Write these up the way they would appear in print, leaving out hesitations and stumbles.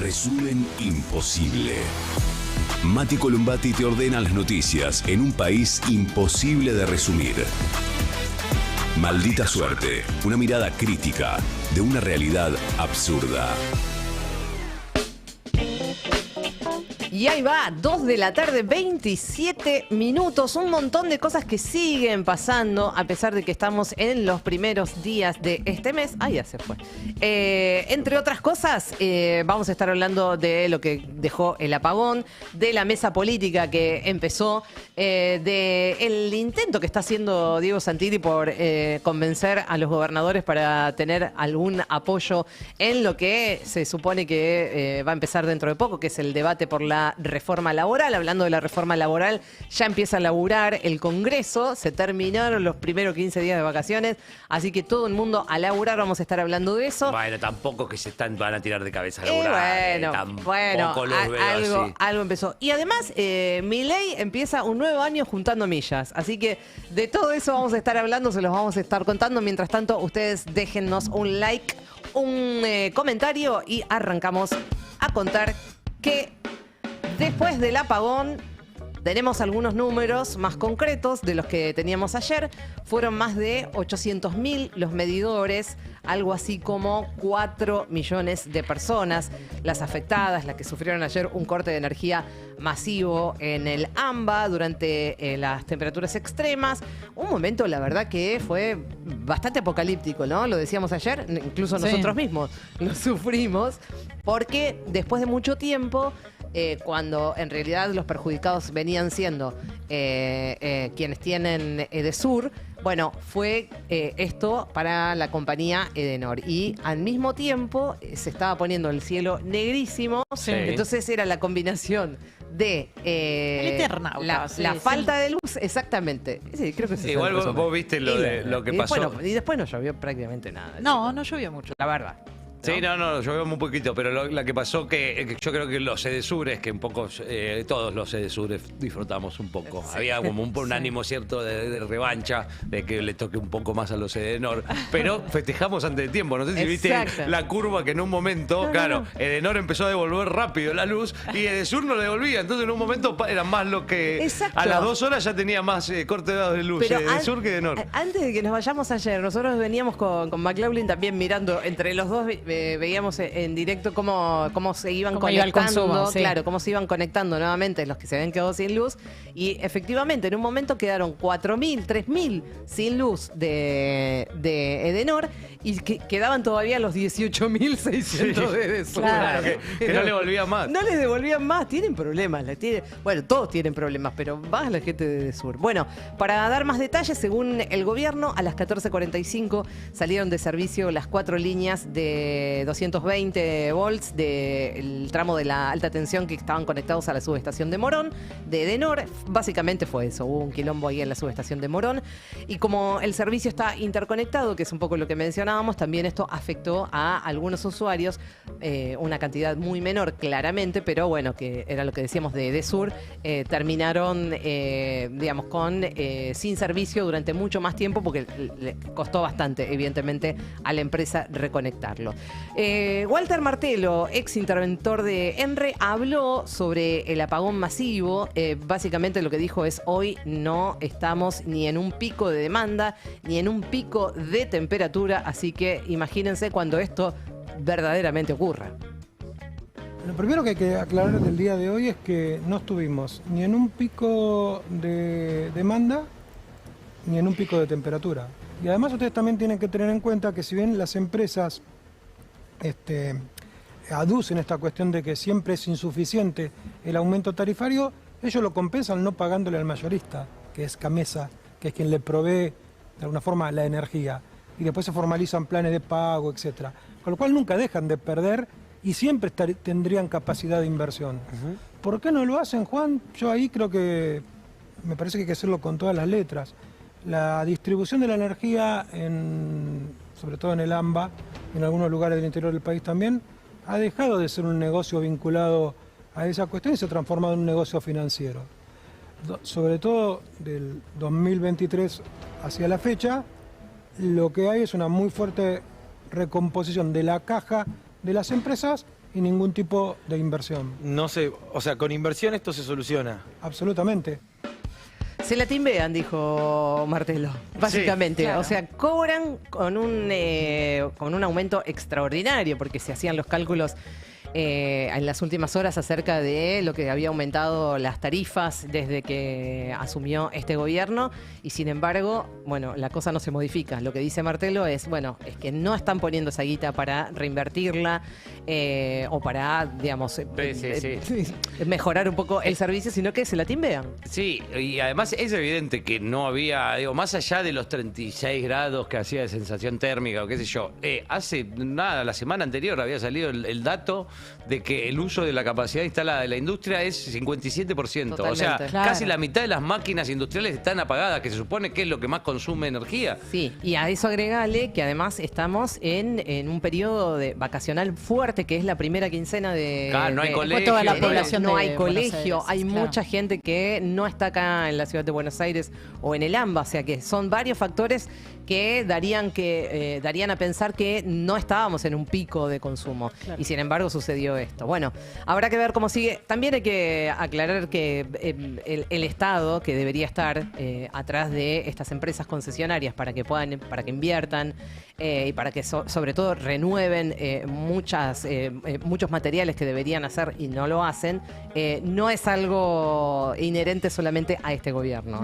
Resumen imposible. Mati Columbati te ordena las noticias en un país imposible de resumir. Maldita suerte, una mirada crítica de una realidad absurda. Y ahí va, 2 de la tarde, 27 minutos. Un montón de cosas que siguen pasando a pesar de que estamos en los primeros días de este mes. Ah, ya se fue. Entre otras cosas, vamos a estar hablando de lo que dejó el apagón, de la mesa política que empezó, del intento que está haciendo Diego Santilli por convencer a los gobernadores para tener algún apoyo en lo que se supone que va a empezar dentro de poco, que es el debate por la reforma laboral. Hablando de la reforma laboral, ya empieza a laburar el Congreso, se terminaron los primeros 15 días de vacaciones, así que todo el mundo a laburar. Vamos a estar hablando de eso. Bueno, tampoco que van a tirar de cabeza a laburar. Bueno, algo empezó. Y además, Milei empieza un nuevo año juntando millas, así que de todo eso vamos a estar hablando, se los vamos a estar contando. Mientras tanto, ustedes déjennos un like, un comentario y arrancamos a contar que después del apagón tenemos algunos números más concretos de los que teníamos ayer. Fueron más de 800.000 los medidores, algo así como 4 millones de personas las afectadas, las que sufrieron ayer un corte de energía masivo en el AMBA durante las temperaturas extremas. Un momento, la verdad, que fue bastante apocalíptico, ¿no? Lo decíamos ayer, incluso nosotros mismos lo sufrimos, porque después de mucho tiempo, cuando en realidad los perjudicados venían siendo quienes tienen Edesur, bueno, fue esto para la compañía Edenor. Y al mismo tiempo se estaba poniendo el cielo negrísimo. Sí. Entonces era la combinación de la falta de luz, exactamente. Sí, creo que sí. Igual vos viste lo que pasó. Y después no llovió prácticamente nada. No llovió mucho, la verdad. Sí, no, llovió muy poquito, pero la que pasó que yo creo que los Edesures, que un poco, todos los Edesures disfrutamos un poco. Sí. Había como un ánimo cierto de revancha, de que le toque un poco más a los Edenor, pero festejamos antes de tiempo. No sé si viste la curva que en un momento, Edenor empezó a devolver rápido la luz y Edesur no le devolvía, entonces en un momento eran más lo que a las 2 horas ya tenía más corte de luz Edesur que Edenor. Antes de que nos vayamos ayer, nosotros veníamos con McLaughlin también mirando entre los dos. Veíamos en directo cómo se iban conectando, consumo, claro, cómo se iban conectando nuevamente los que se habían quedado sin luz. Y efectivamente, en un momento quedaron 4.000, 3.000 sin luz de Edenor y quedaban todavía los 18.600 de Edesur. Claro, que no le devolvían más. No les devolvían más, tienen problemas. Bueno, todos tienen problemas, pero más la gente de Edesur. Bueno, para dar más detalles, según el gobierno, a las 14:45 salieron de servicio las 4 líneas de 220 volts del tramo de la alta tensión que estaban conectados a la subestación de Morón, de Edenor. Básicamente fue eso, hubo un quilombo ahí en la subestación de Morón. Y como el servicio está interconectado, que es un poco lo que mencionábamos, también esto afectó a algunos usuarios, una cantidad muy menor claramente, pero bueno, que era lo que decíamos de Edesur, terminaron, digamos, sin servicio durante mucho más tiempo porque le costó bastante, evidentemente, a la empresa reconectarlo. Walter Martelo, ex interventor de ENRE, habló sobre el apagón masivo. Básicamente lo que dijo es: hoy no estamos ni en un pico de demanda ni en un pico de temperatura, así que imagínense cuando esto verdaderamente ocurra. Lo primero que hay que aclarar del día de hoy es que no estuvimos ni en un pico de demanda ni en un pico de temperatura. Y además ustedes también tienen que tener en cuenta que si bien las empresas aducen esta cuestión de que siempre es insuficiente el aumento tarifario, ellos lo compensan no pagándole al mayorista, que es Camesa, que es quien le provee de alguna forma la energía, y después se formalizan planes de pago, etcétera. Con lo cual nunca dejan de perder y siempre tendrían capacidad de inversión. ¿Por qué no lo hacen, Juan? Yo ahí creo que me parece que hay que hacerlo con todas las letras. La distribución de la energía, sobre todo en el AMBA, en algunos lugares del interior del país también, ha dejado de ser un negocio vinculado a esa cuestión y se ha transformado en un negocio financiero. Sobre todo del 2023 hacia la fecha, lo que hay es una muy fuerte recomposición de la caja de las empresas y ningún tipo de inversión. No sé, o sea, con inversión esto se soluciona. Absolutamente. Se la timbean, dijo Martelo, básicamente. Sí, claro. O sea, cobran con un aumento extraordinario, porque se hacían los cálculos en las últimas horas acerca de lo que había aumentado las tarifas desde que asumió este gobierno, y sin embargo, bueno, la cosa no se modifica. Lo que dice Martelo es, bueno, es que no están poniendo esa guita para reinvertirla o para, digamos, mejorar un poco el servicio, sino que se la timbean. Sí, y además es evidente que no había, digo, más allá de los 36 grados que hacía de sensación térmica o qué sé yo, hace nada, la semana anterior había salido el dato de que el uso de la capacidad instalada de la industria es 57%. Totalmente. O sea, Claro. casi la mitad de las máquinas industriales están apagadas, que se supone que es lo que más consume energía. Sí, y a eso agregale que además estamos en un periodo de vacacional fuerte, que es la primera quincena de... Claro, no hay de- colegio. toda la no, población no de hay Buenos colegio, Aires, hay claro. mucha gente que no está acá en la ciudad de Buenos Aires o en el AMBA, o sea que son varios factores que darían a pensar que no estábamos en un pico de consumo. Claro. Y sin embargo sucedió esto. Bueno, habrá que ver cómo sigue. También hay que aclarar que el Estado, que debería estar atrás de estas empresas concesionarias para que inviertan y para que sobre todo renueven muchos materiales que deberían hacer y no lo hacen, no es algo inherente solamente a este gobierno.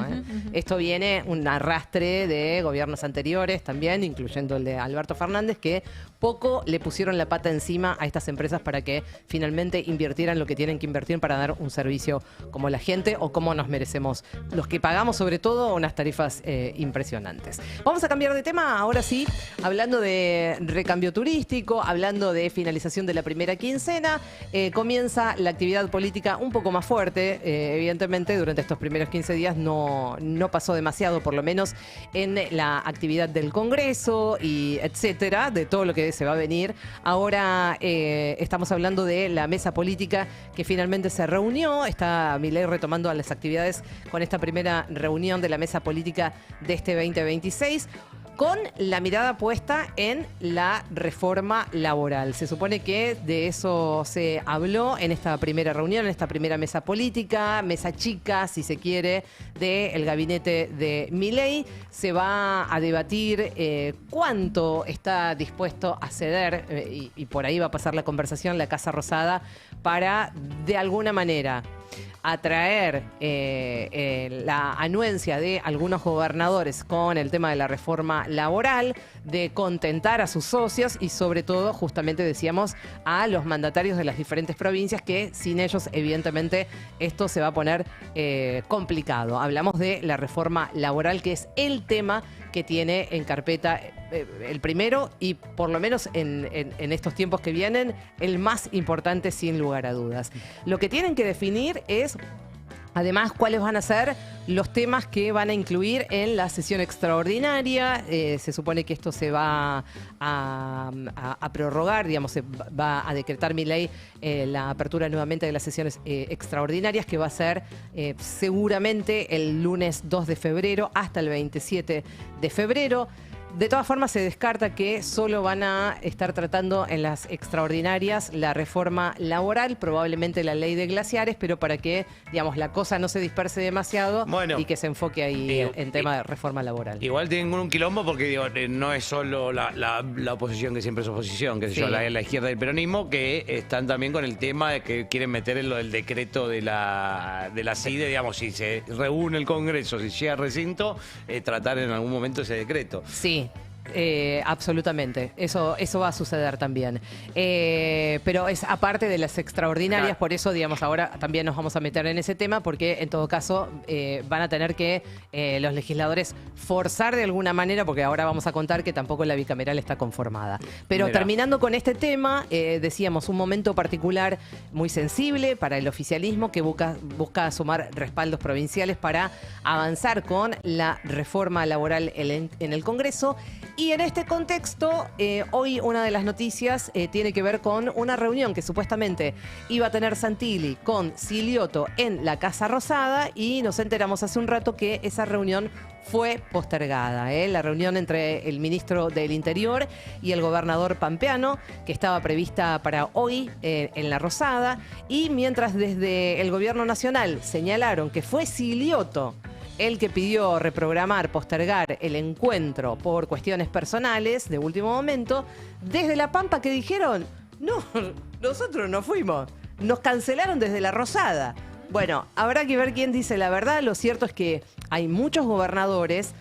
Esto viene un arrastre de gobiernos anteriores también, incluyendo el de Alberto Fernández, que poco le pusieron la pata encima a estas empresas para que finalmente invirtieran lo que tienen que invertir para dar un servicio como la gente o como nos merecemos los que pagamos, sobre todo unas tarifas impresionantes. Vamos a cambiar de tema, ahora sí, hablando de recambio turístico, hablando de finalización de la primera quincena, comienza la actividad política un poco más fuerte. Evidentemente, durante estos primeros 15 días no pasó demasiado, por lo menos en la actividad del Congreso y etcétera, de todo lo que se va a venir. Ahora estamos hablando de la mesa política que finalmente se reunió. Está Milei retomando las actividades con esta primera reunión de la mesa política de este 2026. Con la mirada puesta en la reforma laboral. Se supone que de eso se habló en esta primera reunión, en esta primera mesa política, mesa chica, si se quiere, del gabinete de Milei. Se va a debatir cuánto está dispuesto a ceder, y por ahí va a pasar la conversación, la Casa Rosada, para, de alguna manera, atraer la anuencia de algunos gobernadores con el tema de la reforma laboral, de contentar a sus socios y sobre todo, justamente decíamos, a los mandatarios de las diferentes provincias, que sin ellos evidentemente esto se va a poner complicado. Hablamos de la reforma laboral, que es el tema que tiene en carpeta el primero y por lo menos en estos tiempos que vienen, el más importante sin lugar a dudas. Lo que tienen que definir es, además, cuáles van a ser los temas que van a incluir en la sesión extraordinaria. Se supone que esto se va a prorrogar, digamos, se va a decretar Milei la apertura nuevamente de las sesiones extraordinarias, que va a ser seguramente el lunes 2 de febrero hasta el 27 de febrero. De todas formas, se descarta que solo van a estar tratando en las extraordinarias la reforma laboral, probablemente la ley de glaciares, pero para que, digamos, la cosa no se disperse demasiado y que se enfoque ahí en tema de reforma laboral. Igual tienen un quilombo porque digo, no es solo la oposición, que siempre es oposición, que sé yo, la izquierda del peronismo, que están también con el tema de que quieren meter en lo del decreto de la CIDE, digamos, si se reúne el Congreso, si llega al recinto, tratar en algún momento ese decreto. Sí. Absolutamente, eso va a suceder también, pero es aparte de las extraordinarias, claro. Por eso, digamos, ahora también nos vamos a meter en ese tema, porque en todo caso van a tener que los legisladores forzar de alguna manera, porque ahora vamos a contar que tampoco la bicameral está conformada. Pero terminando con este tema, decíamos, un momento particular muy sensible para el oficialismo, que busca sumar respaldos provinciales para avanzar con la reforma laboral en el Congreso. Y en este contexto, hoy una de las noticias tiene que ver con una reunión que supuestamente iba a tener Santilli con Silioto en la Casa Rosada, y nos enteramos hace un rato que esa reunión fue postergada. La reunión entre el ministro del Interior y el gobernador pampeano, que estaba prevista para hoy en la Rosada, y mientras desde el gobierno nacional señalaron que fue Silioto el que pidió reprogramar, postergar el encuentro por cuestiones personales de último momento, desde La Pampa que dijeron, no, nosotros no fuimos, nos cancelaron desde la Rosada. Bueno, habrá que ver quién dice la verdad. Lo cierto es que hay muchos gobernadores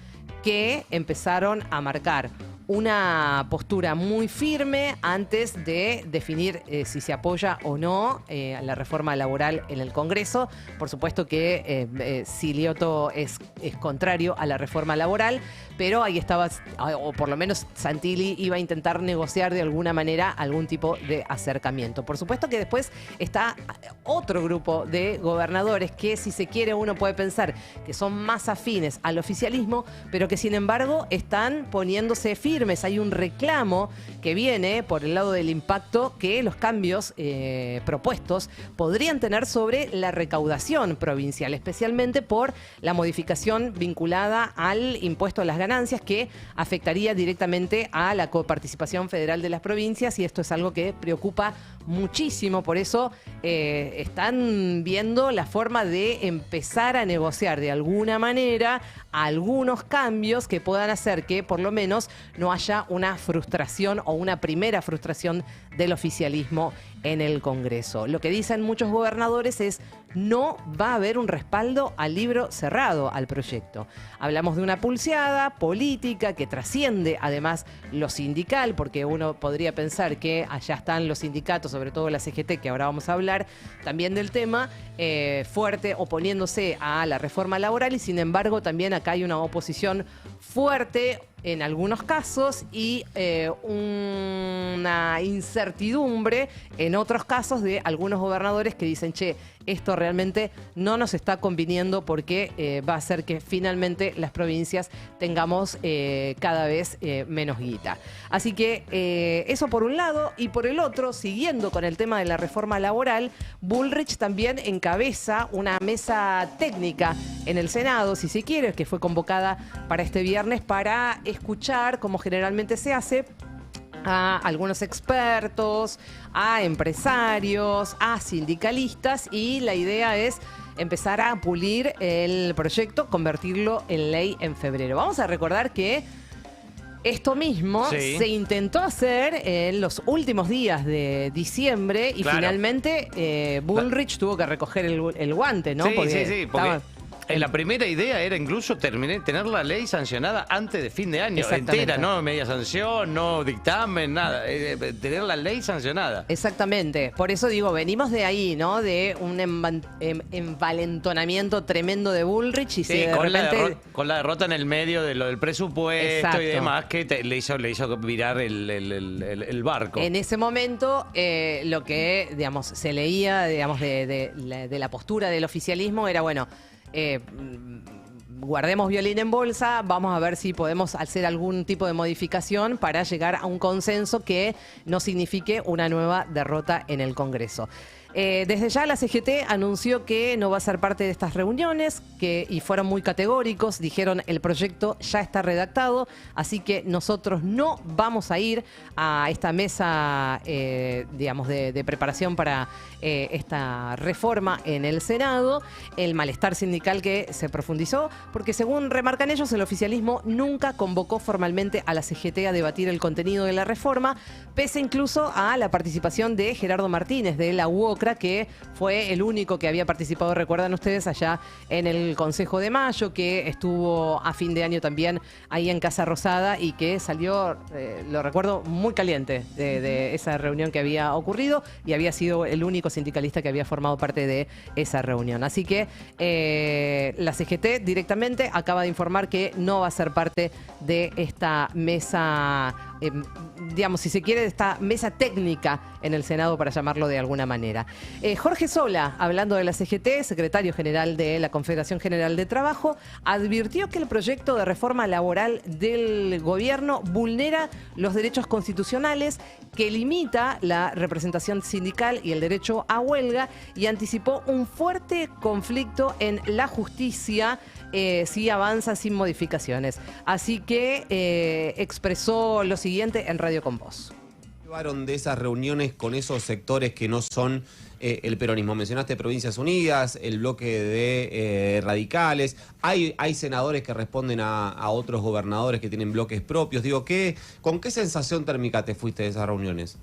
que empezaron a marcar una postura muy firme antes de definir si se apoya o no la reforma laboral en el Congreso. Por supuesto que Silioto es contrario a la reforma laboral, pero ahí estaba, o por lo menos Santilli iba a intentar negociar de alguna manera algún tipo de acercamiento. Por supuesto que después está otro grupo de gobernadores que, si se quiere, uno puede pensar que son más afines al oficialismo, pero que sin embargo están poniéndose firmes. Hay un reclamo que viene por el lado del impacto que los cambios propuestos podrían tener sobre la recaudación provincial, especialmente por la modificación vinculada al impuesto a las ganancias, que afectaría directamente a la coparticipación federal de las provincias, y esto es algo que preocupa muchísimo. Por eso están viendo la forma de empezar a negociar de alguna manera algunos cambios que puedan hacer que por lo menos no haya una frustración o una primera frustración del oficialismo en el Congreso. Lo que dicen muchos gobernadores es: no va a haber un respaldo al libro cerrado al proyecto. Hablamos de una pulseada política que trasciende además lo sindical, porque uno podría pensar que allá están los sindicatos, sobre todo la CGT, que ahora vamos a hablar también del tema, fuerte oponiéndose a la reforma laboral, y sin embargo también acá hay una oposición fuerte en algunos casos y una incertidumbre en otros casos de algunos gobernadores que dicen: che, esto realmente no nos está conviniendo porque va a hacer que finalmente las provincias tengamos cada vez menos guita. Así que eso por un lado, y por el otro, siguiendo con el tema de la reforma laboral, Bullrich también encabeza una mesa técnica en el Senado, si se quiere, que fue convocada para este viernes para escuchar, como generalmente se hace, a algunos expertos, a empresarios, a sindicalistas, y la idea es empezar a pulir el proyecto, convertirlo en ley en febrero. Vamos a recordar que esto mismo se intentó hacer en los últimos días de diciembre y finalmente Bullrich tuvo que recoger el guante, ¿no? Sí, porque la primera idea era incluso tener la ley sancionada antes de fin de año, entera, no media sanción, no dictamen, nada, tener la ley sancionada. Exactamente, por eso digo, venimos de ahí, ¿no? De un envalentonamiento tremendo de Bullrich, y con la derrota en el medio de lo del presupuesto y demás, que le hizo virar el barco. En ese momento, lo que, digamos, se leía, digamos, de la postura del oficialismo era, bueno, guardemos violín en bolsa, vamos a ver si podemos hacer algún tipo de modificación para llegar a un consenso que no signifique una nueva derrota en el Congreso. Desde ya la CGT anunció que no va a ser parte de estas reuniones, y fueron muy categóricos, dijeron: el proyecto ya está redactado, así que nosotros no vamos a ir a esta mesa, digamos, de preparación para esta reforma en el Senado. El malestar sindical que se profundizó, porque según remarcan ellos, el oficialismo nunca convocó formalmente a la CGT a debatir el contenido de la reforma, pese incluso a la participación de Gerardo Martínez de la UOCRA, que fue el único que había participado, recuerdan ustedes, allá en el Consejo de Mayo, que estuvo a fin de año también ahí en Casa Rosada, y que salió, lo recuerdo, muy caliente de esa reunión que había ocurrido, y había sido el único sindicalista que había formado parte de esa reunión. Así que la CGT directamente acaba de informar que no va a ser parte de esta mesa digamos, si se quiere, de esta mesa técnica en el Senado, para llamarlo de alguna manera. Jorge Sola, hablando de la CGT, secretario general de la Confederación General de Trabajo, advirtió que el proyecto de reforma laboral del gobierno vulnera los derechos constitucionales, que limita la representación sindical y el derecho a huelga, y anticipó un fuerte conflicto en la justicia si avanza sin modificaciones. Así que expresó lo siguiente en Radio Con Voz. Llevaron de esas reuniones con esos sectores que no son el peronismo. Mencionaste Provincias Unidas, el bloque de radicales. Hay senadores que responden a otros gobernadores que tienen bloques propios. Digo, ¿con qué sensación térmica te fuiste de esas reuniones?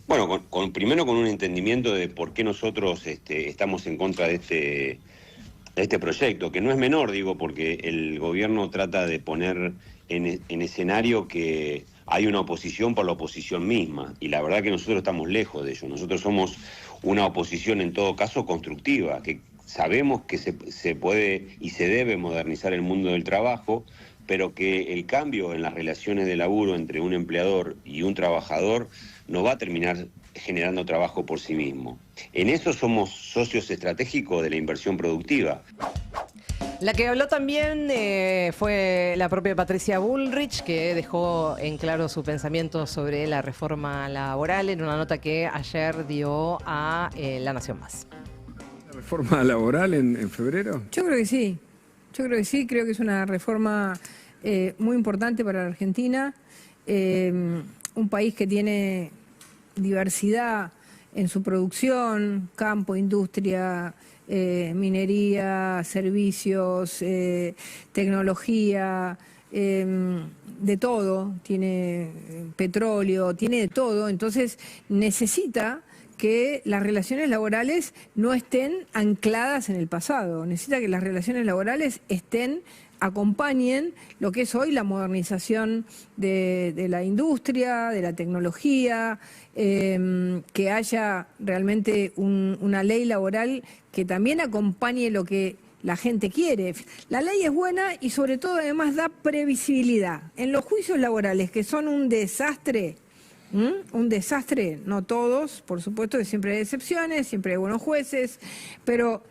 Bueno, primero con un entendimiento de por qué nosotros estamos en contra de este proyecto, que no es menor, digo, porque el gobierno trata de poner en escenario que hay una oposición por la oposición misma, y la verdad que nosotros estamos lejos de ello. Nosotros somos una oposición en todo caso constructiva, que sabemos que se puede y se debe modernizar el mundo del trabajo, pero que el cambio en las relaciones de laburo entre un empleador y un trabajador no va a terminar generando trabajo por sí mismo. En eso somos socios estratégicos de la inversión productiva. La que habló también fue la propia Patricia Bullrich, que dejó en claro su pensamiento sobre la reforma laboral en una nota que ayer dio a La Nación Más. ¿La reforma laboral en febrero? Yo creo que sí. Creo que es una reforma muy importante para la Argentina. Un país que tiene diversidad en su producción, campo, industria, minería, servicios, tecnología, de todo, tiene petróleo, tiene de todo, entonces necesita que las relaciones laborales no estén ancladas en el pasado, necesita que las relaciones laborales acompañen lo que es hoy la modernización de la industria, de la tecnología, que haya realmente una ley laboral que también acompañe lo que la gente quiere. La ley es buena y sobre todo además da previsibilidad. En los juicios laborales, que son un desastre, no todos, por supuesto que siempre hay excepciones, siempre hay buenos jueces, pero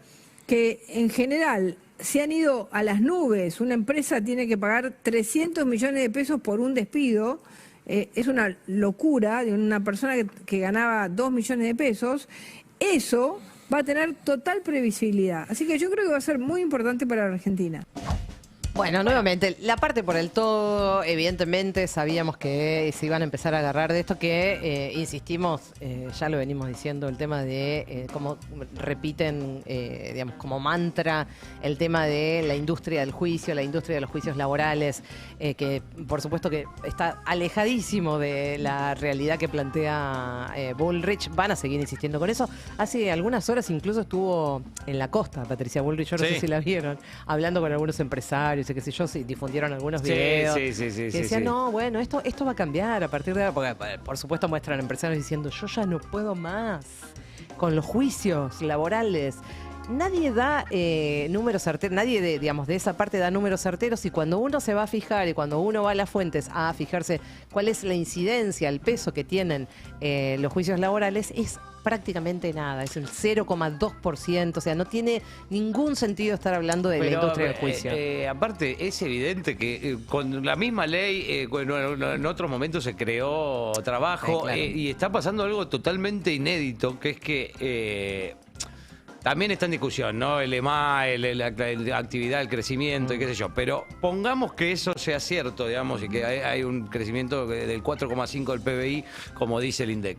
que en general se han ido a las nubes. Una empresa tiene que pagar 300 millones de pesos por un despido. Es una locura de una persona que ganaba 2 millones de pesos. Eso va a tener total previsibilidad. Así que yo creo que va a ser muy importante para la Argentina. Bueno, nuevamente, la parte por el todo, evidentemente sabíamos que se iban a empezar a agarrar de esto, que insistimos, ya lo venimos diciendo, el tema de cómo repiten, digamos, como mantra, el tema de la industria del juicio, la industria de los juicios laborales, que por supuesto que está alejadísimo de la realidad que plantea Bullrich. Van a seguir insistiendo con eso. Hace algunas horas incluso estuvo en la costa Patricia Bullrich, yo no sé si la vieron, hablando con algunos empresarios, qué sé yo, si difundieron algunos videos que decían, no, bueno, esto va a cambiar a partir de ahora, porque por supuesto muestran empresarios diciendo, yo ya no puedo más con los juicios laborales. Nadie da números certeros, nadie de esa parte da números certeros, y cuando uno se va a fijar y cuando uno va a las fuentes a fijarse cuál es la incidencia, el peso que tienen los juicios laborales, es prácticamente nada, es el 0,2%, o sea, no tiene ningún sentido estar hablando de la industria del juicio. Aparte, es evidente que con la misma ley, en otros momentos se creó trabajo, claro. Y está pasando algo totalmente inédito, que es que también está en discusión, ¿no? El EMA, la actividad, el crecimiento y qué sé yo. Pero pongamos que eso sea cierto, digamos, y que hay un crecimiento del 4,5 del PBI, como dice el INDEC.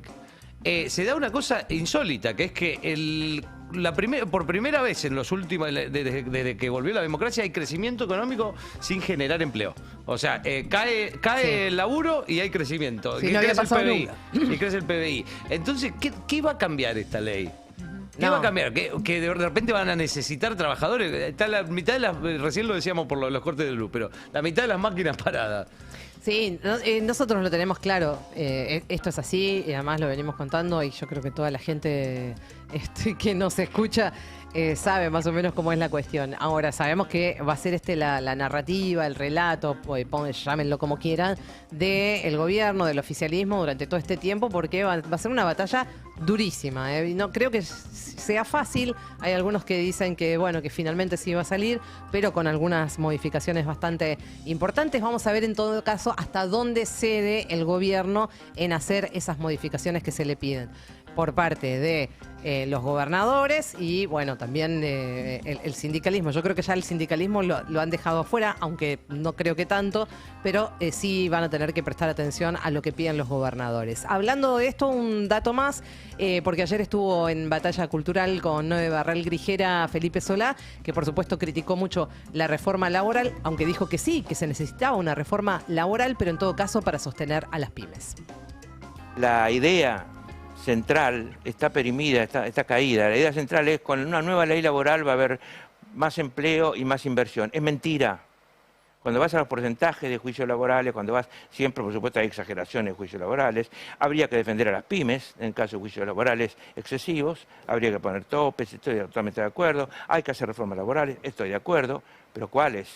Se da una cosa insólita, que es que por primera vez en los últimos, desde que volvió la democracia, hay crecimiento económico sin generar empleo. O sea, cae el laburo y hay crecimiento. Sí, y, no crece había pasado y crece el PBI. Entonces, ¿qué va a cambiar esta ley? ¿Qué va a cambiar? ¿Que de repente van a necesitar trabajadores? Está la mitad de las, recién lo decíamos por los cortes de luz, pero la mitad de las máquinas paradas. Sí, nosotros lo tenemos claro. Esto es así y además lo venimos contando y yo creo que toda la gente que nos escucha sabe más o menos cómo es la cuestión. Ahora, sabemos que va a ser la narrativa, el relato, llámenlo como quieran, del gobierno, del oficialismo durante todo este tiempo, porque va a ser una batalla durísima. No creo que sea fácil. Hay algunos que dicen que, bueno, que finalmente sí va a salir, pero con algunas modificaciones bastante importantes. Vamos a ver en todo caso hasta dónde cede el gobierno en hacer esas modificaciones que se le piden por parte de los gobernadores y, bueno, también el sindicalismo. Yo creo que ya el sindicalismo lo han dejado afuera, aunque no creo que tanto, pero sí van a tener que prestar atención a lo que piden los gobernadores. Hablando de esto, un dato más, porque ayer estuvo en Batalla Cultural con Noé Barral Grijera Felipe Solá, que por supuesto criticó mucho la reforma laboral, aunque dijo que sí, que se necesitaba una reforma laboral, pero en todo caso para sostener a las pymes. La idea central está perimida, está caída. La idea central es con una nueva ley laboral va a haber más empleo y más inversión. Es mentira. Cuando vas a los porcentajes de juicios laborales, siempre por supuesto hay exageraciones de juicios laborales, habría que defender a las pymes en caso de juicios laborales excesivos, habría que poner topes, estoy totalmente de acuerdo, hay que hacer reformas laborales, estoy de acuerdo, pero ¿cuáles?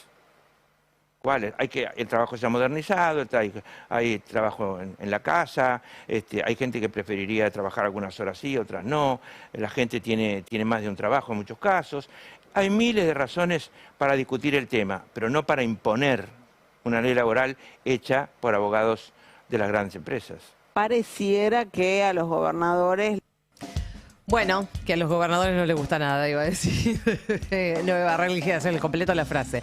El trabajo se ha modernizado, hay trabajo en la casa, hay gente que preferiría trabajar algunas horas sí, otras no, la gente tiene más de un trabajo en muchos casos. Hay miles de razones para discutir el tema, pero no para imponer una ley laboral hecha por abogados de las grandes empresas. Pareciera que a los gobernadores... Bueno, que a los gobernadores no les gusta nada, iba a decir. No me va a religir hacer el completo la frase.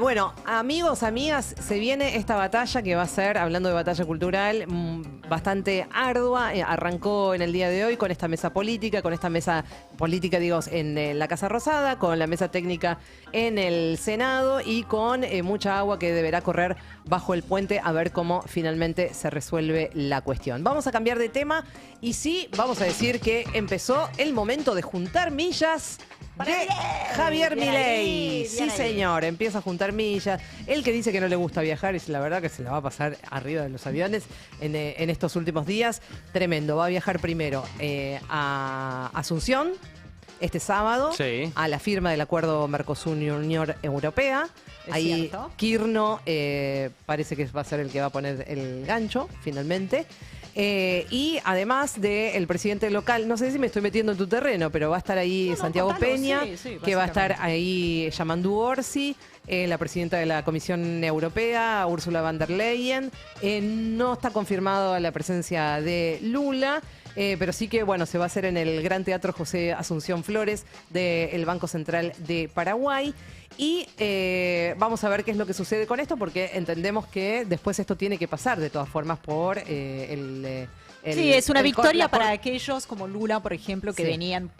Bueno, amigos, amigas, se viene esta batalla que va a ser, hablando de batalla cultural, bastante ardua. Arrancó en el día de hoy con esta mesa política, digo, en la Casa Rosada, con la mesa técnica en el Senado y con mucha agua que deberá correr bajo el puente a ver cómo finalmente se resuelve la cuestión. Vamos a cambiar de tema y sí, vamos a decir que empezó el momento de juntar millas de Javier Milei. Sí, señor, empieza a juntar millas. Él que dice que no le gusta viajar, y la verdad que se la va a pasar arriba de los aviones en estos últimos días. Tremendo. Va a viajar primero a Asunción este sábado, sí, a la firma del acuerdo Mercosur-Unión Europea. Ahí cierto. Quirno parece que va a ser el que va a poner el gancho finalmente. Y además del presidente local, no sé si me estoy metiendo en tu terreno, pero va a estar ahí Santiago Peña, que va a estar ahí Yamandu Orsi, la presidenta de la Comisión Europea, Ursula von der Leyen. No está confirmado la presencia de Lula. Pero sí que, bueno, se va a hacer en el Gran Teatro José Asunción Flores del Banco Central de Paraguay. Y vamos a ver qué es lo que sucede con esto, porque entendemos que después esto tiene que pasar, de todas formas, por sí, es una victoria para aquellos como Lula, por ejemplo, que venían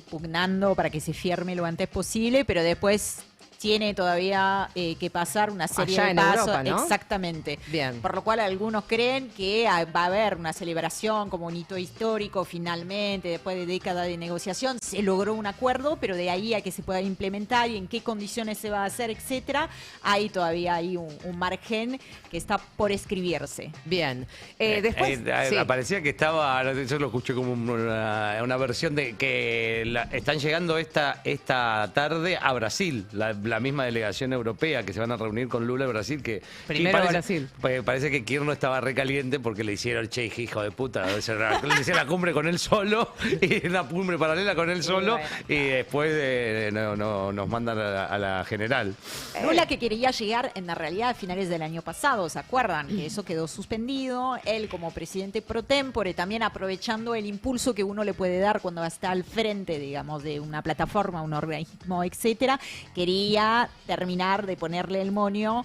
pugnando para que se firme lo antes posible, pero después tiene todavía que pasar una serie de pasos. Europa, ¿no? Exactamente. Bien. Por lo cual algunos creen que va a haber una celebración como un hito histórico finalmente, después de décadas de negociación, se logró un acuerdo, pero de ahí a que se pueda implementar y en qué condiciones se va a hacer, etcétera, hay todavía un margen que está por escribirse. Bien. Después parecía que estaba, yo lo escuché como una versión de que están llegando esta tarde a Brasil, la misma delegación europea que se van a reunir con Lula en Brasil. Que primero Brasil. Parece que Kirchner estaba recaliente porque le hicieron, che, hijo de puta, le hicieron la cumbre con él solo y una cumbre paralela con él solo, y después nos mandan a la general. Lula que quería llegar en la realidad a finales del año pasado, ¿se acuerdan? Que eso quedó suspendido. Él como presidente pro tempore, también aprovechando el impulso que uno le puede dar cuando está al frente, digamos, de una plataforma, un organismo, etcétera, quería terminar de ponerle el moño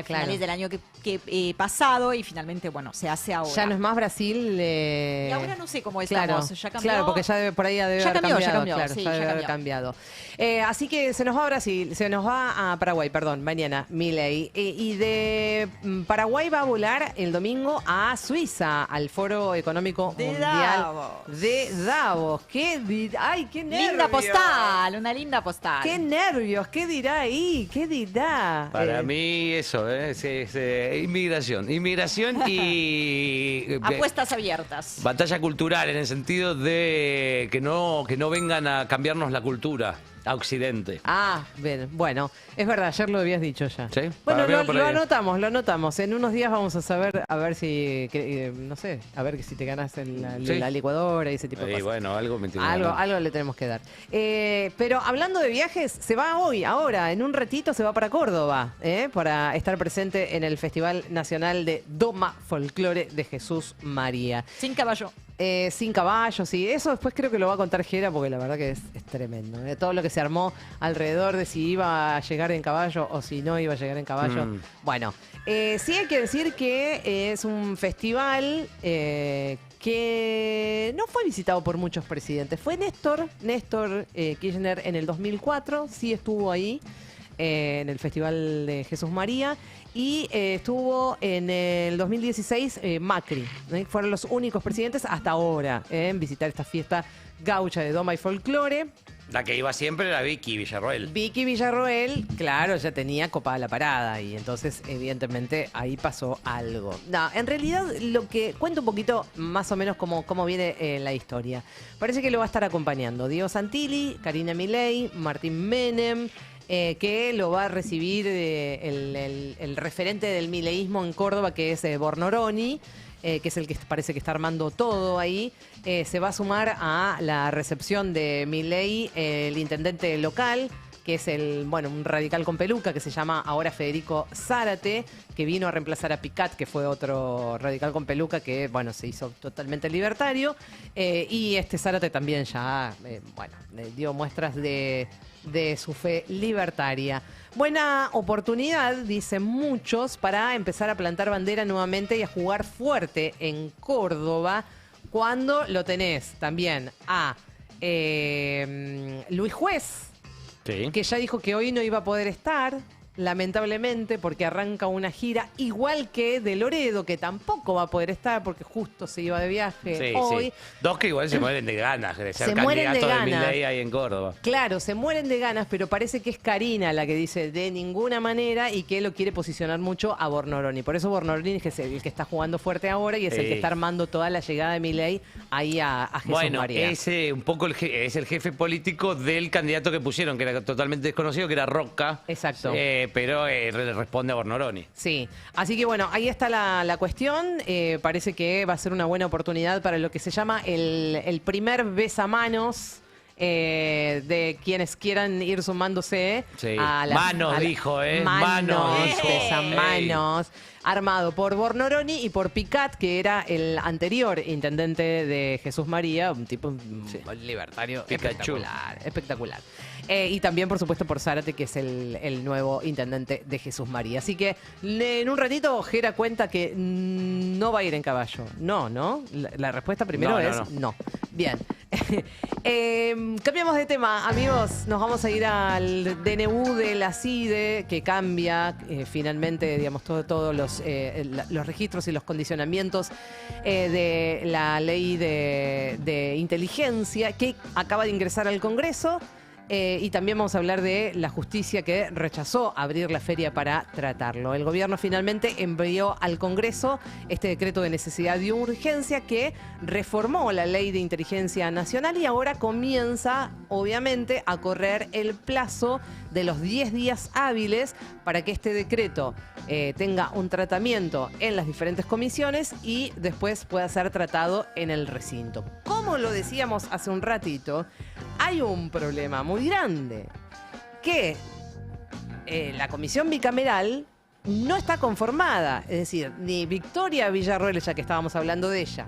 finales del año que pasado, y finalmente, bueno, se hace ahora. Ya no es más Brasil. Y ahora no sé cómo estamos. Claro, ya cambió. Claro, porque ya por ahí debe haber cambiado. Ya cambió, claro, sí, ya debe haber cambiado. Así que se nos va a Brasil, se nos va a Paraguay, perdón, mañana, Milei. Y de Paraguay va a volar el domingo a Suiza, al Foro Económico Mundial de Davos. ¡Ay, qué nervios! Linda postal, una linda postal. ¡Qué nervios! ¿Qué dirá ahí? ¿Qué dirá? Para mí es eso, inmigración y apuestas abiertas. Batalla cultural en el sentido de que no vengan a cambiarnos la cultura a Occidente. Ah, bien, bueno, es verdad, ayer lo habías dicho ya. ¿Sí? Bueno, lo anotamos. En unos días vamos a saber, a ver si, no sé, a ver si te ganas la licuadora y ese tipo de cosas. Bueno, algo le tenemos que dar. Pero hablando de viajes, se va ahora, en un ratito se va para Córdoba, para estar presente en el Festival Nacional de Doma Folclore de Jesús María. Sin caballo. Sin caballos, sí. Eso después creo que lo va a contar Jera porque la verdad que es tremendo. Todo lo que se armó alrededor de si iba a llegar en caballo o si no iba a llegar en caballo. Bueno, sí hay que decir que es un festival que no fue visitado por muchos presidentes. Fue Néstor Kirchner en el 2004, sí estuvo ahí. En el Festival de Jesús María y estuvo en el 2016 Macri. Fueron los únicos presidentes hasta ahora en visitar esta fiesta gaucha de Doma y Folclore. La que iba siempre era Vicky Villarroel. Vicky Villarroel, claro, ya tenía copada la parada y entonces evidentemente ahí pasó algo. No, en realidad lo que cuento un poquito más o menos cómo viene la historia. Parece que lo va a estar acompañando Diego Santilli, Karina Milei, Martín Menem, que lo va a recibir el referente del mileísmo en Córdoba, que es Bornoroni, que es el que parece que está armando todo ahí. Se va a sumar a la recepción de Milei el intendente local, que es un radical con peluca que se llama ahora Federico Zárate, que vino a reemplazar a Picat, que fue otro radical con peluca que, se hizo totalmente libertario. Y este Zárate también ya, dio muestras de su fe libertaria. Buena oportunidad, dicen muchos, para empezar a plantar bandera nuevamente y a jugar fuerte en Córdoba, cuando lo tenés también a Luis Juez, que ya dijo que hoy no iba a poder estar, lamentablemente, porque arranca una gira, igual que de Loredo, que tampoco va a poder estar porque justo se iba de viaje hoy. Sí. Dos que igual se mueren de ganas de ser candidatos de Milei ahí en Córdoba. Claro, se mueren de ganas, pero parece que es Karina la que dice de ninguna manera y que lo quiere posicionar mucho a Bornoroni. Por eso Bornoroni es el que está jugando fuerte ahora y es el que está armando toda la llegada de Milei ahí a Jesús María. Un poco es el jefe político del candidato que pusieron, que era totalmente desconocido, que era Roca. Exacto. Pero le responde a Bornoroni. Sí, así que ahí está la cuestión. Parece que va a ser una buena oportunidad para lo que se llama el primer besamanos de quienes quieran ir sumándose a las... Manos, dijo, besamanos. Armado por Bornoroni y por Picat, que era el anterior intendente de Jesús María, un tipo libertario espectacular. Y también, por supuesto, por Zárate, que es el nuevo intendente de Jesús María. Así que en un ratito Jera cuenta que no va a ir en caballo. No. La respuesta primero no. Bien. Cambiamos de tema, amigos. Nos vamos a ir al DNU de la CIDE, que cambia finalmente, digamos, todos los registros y los condicionamientos de la ley de inteligencia, que acaba de ingresar al Congreso. Y también vamos a hablar de la justicia que rechazó abrir la feria para tratarlo. El gobierno finalmente envió al Congreso este decreto de necesidad y urgencia que reformó la ley de inteligencia nacional y ahora comienza, obviamente, a correr el plazo de los 10 días hábiles para que este decreto tenga un tratamiento en las diferentes comisiones y después pueda ser tratado en el recinto. Como lo decíamos hace un ratito, hay un problema muy grande, que la comisión bicameral no está conformada. Es decir, ni Victoria Villarroel, ya que estábamos hablando de ella,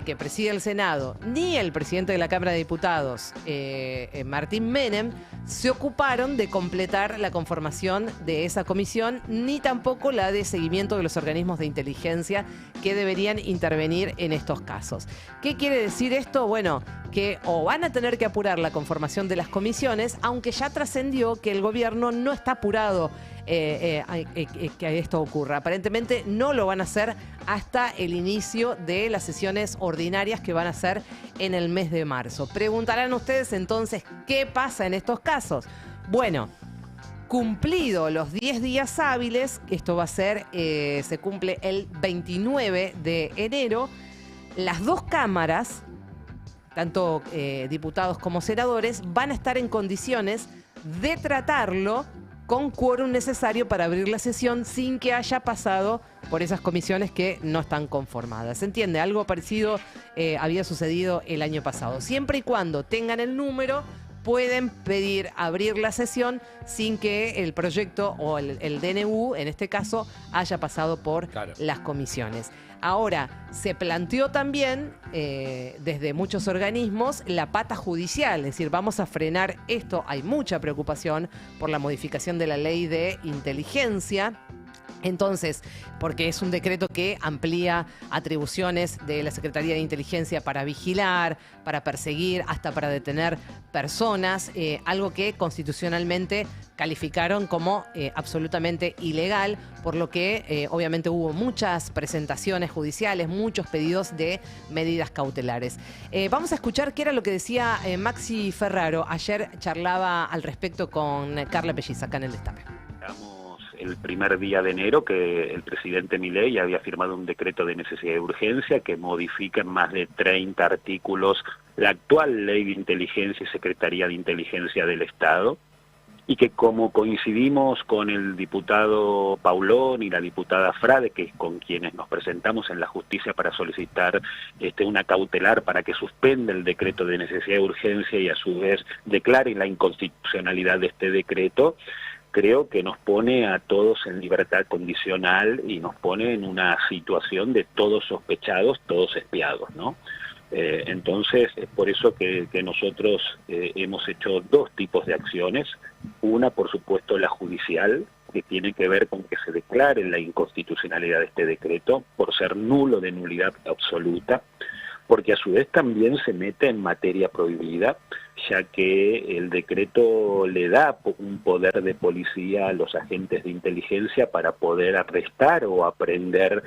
que preside el Senado, ni el presidente de la Cámara de Diputados, Martín Menem, se ocuparon de completar la conformación de esa comisión, ni tampoco la de seguimiento de los organismos de inteligencia que deberían intervenir en estos casos. ¿Qué quiere decir esto? Bueno, que o van a tener que apurar la conformación de las comisiones, aunque ya trascendió que el gobierno no está apurado que esto ocurra. Aparentemente no lo van a hacer hasta el inicio de las sesiones ordinarias que van a ser en el mes de marzo. Preguntarán ustedes entonces, ¿qué pasa en estos casos? Bueno, Cumplido los 10 días hábiles, esto va a ser, se cumple el 29 de enero, las dos cámaras, tanto diputados como senadores, van a estar en condiciones de tratarlo con quórum necesario para abrir la sesión sin que haya pasado por esas comisiones que no están conformadas. ¿Se entiende? Algo parecido había sucedido el año pasado. Siempre y cuando tengan el número, pueden pedir abrir la sesión sin que el proyecto o el DNU, en este caso, haya pasado por las comisiones. Ahora, se planteó también desde muchos organismos la pata judicial, es decir, vamos a frenar esto. Hay mucha preocupación por la modificación de la ley de inteligencia. Entonces, porque es un decreto que amplía atribuciones de la Secretaría de Inteligencia para vigilar, para perseguir, hasta para detener personas, algo que constitucionalmente calificaron como absolutamente ilegal, por lo que obviamente hubo muchas presentaciones judiciales, muchos pedidos de medidas cautelares. Vamos a escuchar qué era lo que decía Maxi Ferraro. Ayer charlaba al respecto con Carla Pelliz, acá en el Destape. El primer día de enero que el presidente Milei había firmado un decreto de necesidad de urgencia que modifica en más de 30 artículos la actual ley de inteligencia y Secretaría de Inteligencia del Estado, y que como coincidimos con el diputado Paulón y la diputada Frade, que es con quienes nos presentamos en la justicia para solicitar una cautelar para que suspenda el decreto de necesidad de urgencia y a su vez declare la inconstitucionalidad de este decreto, creo que nos pone a todos en libertad condicional y nos pone en una situación de todos sospechados, todos espiados, ¿no? Entonces, es por eso que nosotros hemos hecho dos tipos de acciones. Una, por supuesto, la judicial, que tiene que ver con que se declare la inconstitucionalidad de este decreto por ser nulo, de nulidad absoluta, porque a su vez también se mete en materia prohibida, ya que el decreto le da un poder de policía a los agentes de inteligencia para poder arrestar o aprehender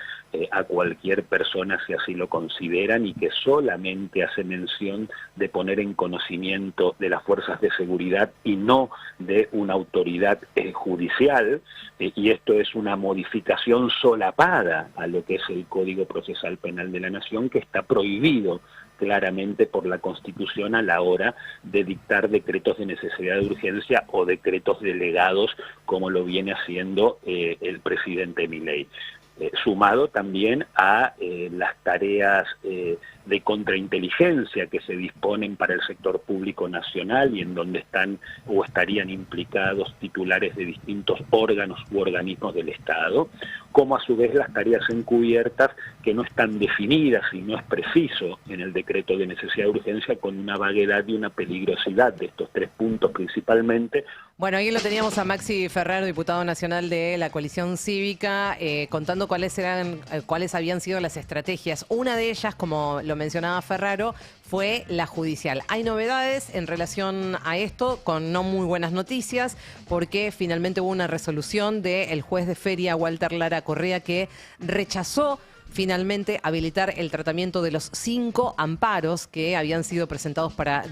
a cualquier persona si así lo consideran, y que solamente hace mención de poner en conocimiento de las fuerzas de seguridad y no de una autoridad judicial, y esto es una modificación solapada a lo que es el Código Procesal Penal de la Nación, que está prohibido claramente por la Constitución a la hora de dictar decretos de necesidad de urgencia o decretos delegados, como lo viene haciendo el presidente Milei. Sumado también a las tareas de contrainteligencia que se disponen para el sector público nacional y en donde están o estarían implicados titulares de distintos órganos u organismos del Estado, como a su vez las tareas encubiertas que no están definidas y no es preciso en el decreto de necesidad de urgencia, con una vaguedad y una peligrosidad de estos tres puntos principalmente. Bueno, ahí lo teníamos a Maxi Ferraro, diputado nacional de la Coalición Cívica, contando cuáles habían sido las estrategias. Una de ellas, como lo mencionaba Ferraro, fue la judicial. Hay novedades en relación a esto, con no muy buenas noticias, porque finalmente hubo una resolución del juez de feria Walter Lara Correa que rechazó finalmente habilitar el tratamiento de los 5 amparos que habían sido presentados para